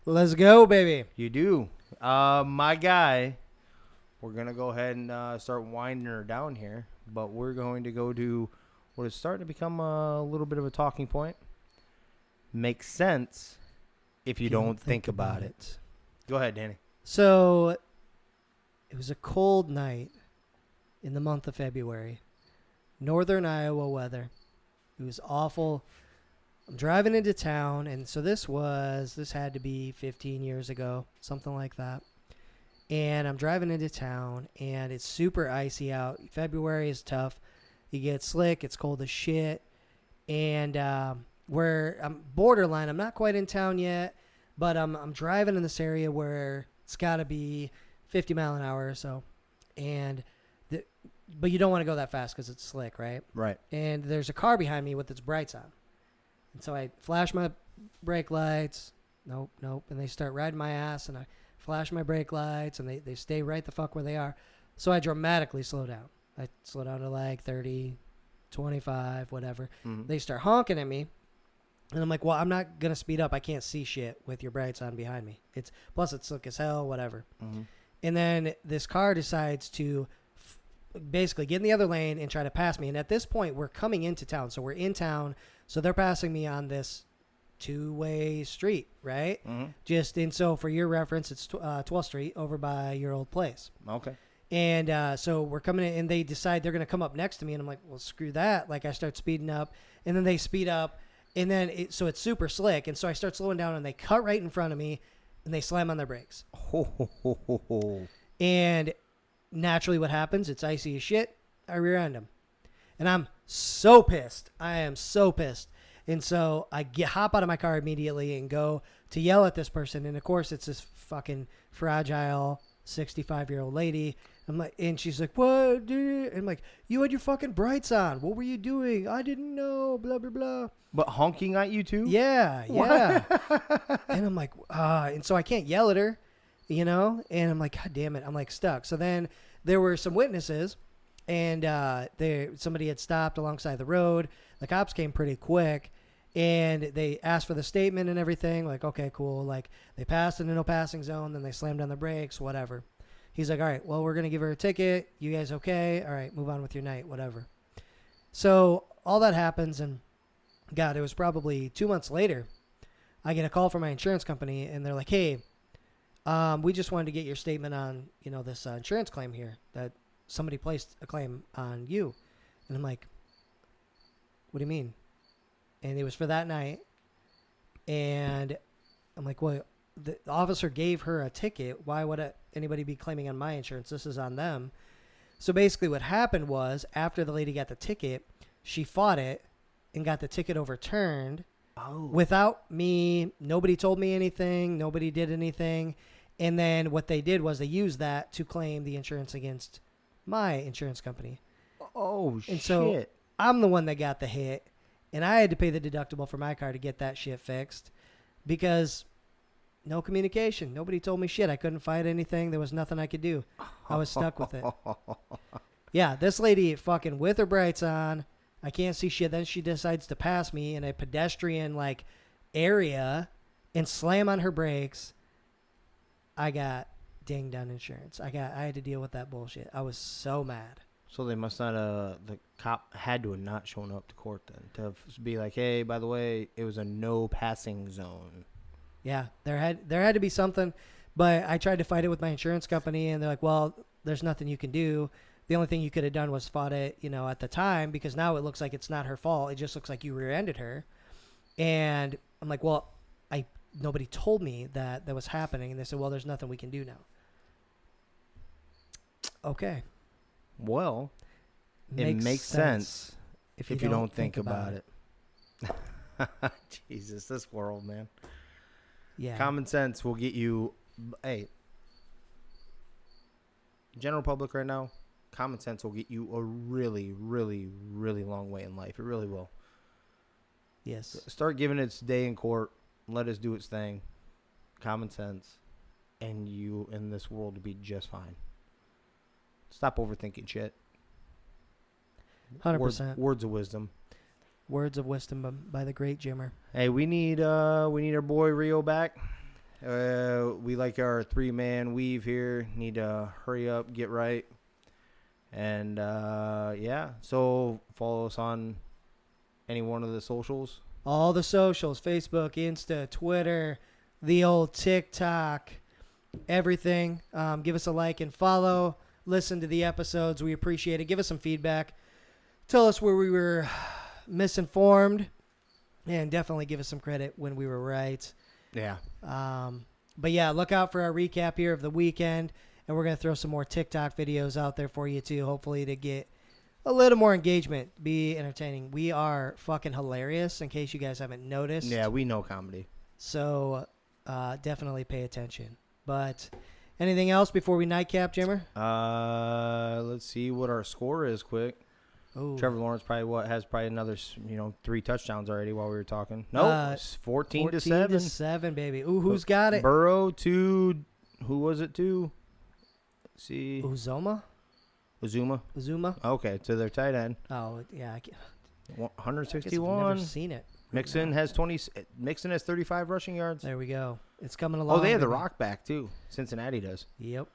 Let's go, baby. You do. My guy, we're going to go ahead and start winding her down here, but we're going to go to what is starting to become a little bit of a talking point. Makes sense if you don't think about it. Go ahead, Danny. So, it was a cold night in the month of February. Northern Iowa weather. It was awful. I'm driving into town, and so this had to be 15 years ago, something like that. And I'm driving into town, and it's super icy out. February is tough. You get slick. It's cold as shit. And where I'm borderline, I'm not quite in town yet, but I'm driving in this area where it's got to be 50 mile an hour or so. But you don't want to go that fast because it's slick, right? Right. And there's a car behind me with its brights on. And so I flash my brake lights. Nope. And they start riding my ass, and I flash my brake lights, and they stay right the fuck where they are. So I dramatically slow down. I slow down to like 30, 25, whatever. Mm-hmm. They start honking at me. And I'm like, well, I'm not going to speed up. I can't see shit with your brights on behind me. Plus it's slick as hell, whatever. Mm-hmm. And then this car decides to basically get in the other lane and try to pass me. And at this point, we're coming into town. So we're in town. So they're passing me on this two-way street, right? Mm-hmm. And so for your reference, it's 12th Street over by your old place. Okay. And so we're coming in, and they decide they're going to come up next to me. And I'm like, well, screw that. Like, I start speeding up, and then they speed up. And then so it's super slick. And so I start slowing down, and they cut right in front of me, and they slam on their brakes. And naturally what happens, it's icy as shit. I rear end them. And I'm so pissed. I am so pissed. And so I hop out of my car immediately and go to yell at this person. And of course, it's this fucking fragile 65-year-old lady. I'm like, and she's like, what, dude? And I'm like, you had your fucking brights on. What were you doing? I didn't know. Blah, blah, blah. But honking at you too? Yeah. And I'm like, and so I can't yell at her, you know? And I'm like, God damn it. I'm like stuck. So then there were some witnesses, and somebody had stopped alongside the road. The cops came pretty quick, and they asked for the statement and everything. Like, okay, cool. Like, they passed in a no passing zone, then they slammed on the brakes, whatever. He's like, all right, well, we're going to give her a ticket. You guys okay? All right, move on with your night, whatever. So all that happens, and God, it was probably 2 months later, I get a call from my insurance company, and they're like, hey, we just wanted to get your statement on, this insurance claim here, that somebody placed a claim on you. And I'm like, what do you mean? And it was for that night. And I'm like, well, the officer gave her a ticket. Why would anybody be claiming on my insurance? This is on them. So basically what happened was, after the lady got the ticket, she fought it and got the ticket overturned. Oh. Without me. Nobody told me anything. Nobody did anything. And then what they did was they used that to claim the insurance against my insurance company. Oh, and shit. So I'm the one that got the hit, and I had to pay the deductible for my car to get that shit fixed because no communication. Nobody told me shit. I couldn't fight anything. There was nothing I could do. I was stuck with it. Yeah, this lady fucking with her brights on. I can't see shit. Then she decides to pass me in a pedestrian area and slam on her brakes. I got dinged on insurance. I had to deal with that bullshit. I was so mad. So they must not the cop had to have not shown up to court then to be like, hey, by the way, it was a no passing zone. Yeah, there had to be something, but I tried to fight it with my insurance company, and they're like, well, there's nothing you can do. The only thing you could have done was fought it, at the time, because now it looks like it's not her fault. It just looks like you rear-ended her. And I'm like, well, nobody told me that was happening. And they said, well, there's nothing we can do now. Okay. Well, it makes sense if you don't think about it. Jesus, this world, man. Yeah. Common sense will get you. Hey, general public right now, common sense will get you a really, really, really long way in life. It really will. Yes. Start giving its day in court. Let us do its thing. Common sense. And you in this world will be just fine. Stop overthinking shit. 100%. Words of wisdom. Words of wisdom by the great Jimmer. Hey, we need our boy Rio back. We like our 3-man weave here. Need to hurry up, get right. And yeah, so follow us on any one of the socials. All the socials, Facebook, Insta, Twitter, the old TikTok, everything. Give us a like and follow. Listen to the episodes. We appreciate it. Give us some feedback. Tell us where we were misinformed. And definitely give us some credit when we were right. Yeah. But yeah, look out for our recap here of the weekend. And we're going to throw some more TikTok videos out there for you too, hopefully to get a little more engagement, be entertaining. We are fucking hilarious, in case you guys haven't noticed. Yeah, we know comedy. So definitely pay attention. But anything else before we nightcap, Jimmer? Let's see what our score is quick. Ooh. Trevor Lawrence has another 3 touchdowns already while we were talking. No, it's 14 to 7. 14 to 7, baby. Ooh, who's got it? Burrow to who was it to? Let's see. Uzoma? Uzuma. Okay, to their tight end. Oh, yeah. I guess I've 161. never seen it. Mixon has 20. Mixon has 35 rushing yards. There we go. It's coming along. Oh, they have the baby. Rock back too. Cincinnati does. Yep.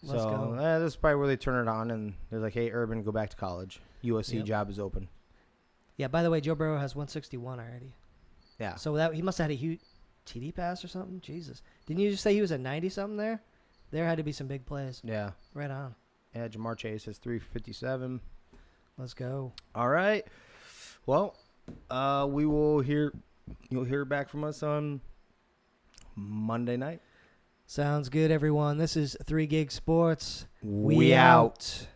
Let's So go. this is probably where they turn it on, and they're like, "Hey, Urban, go back to college. USC Yep. job is open." Yeah, by the way, Joe Burrow has 161 already. Yeah. So he must have had a huge TD pass or something. Jesus. Didn't you just say he was at 90-something there? There had to be some big plays. Yeah. Right on. Yeah. Jamar Chase has 357. Let's go. All right. Well, we will hear. You'll hear back from us on Monday night. Sounds good, everyone. This is 3 Gig Sports. We out.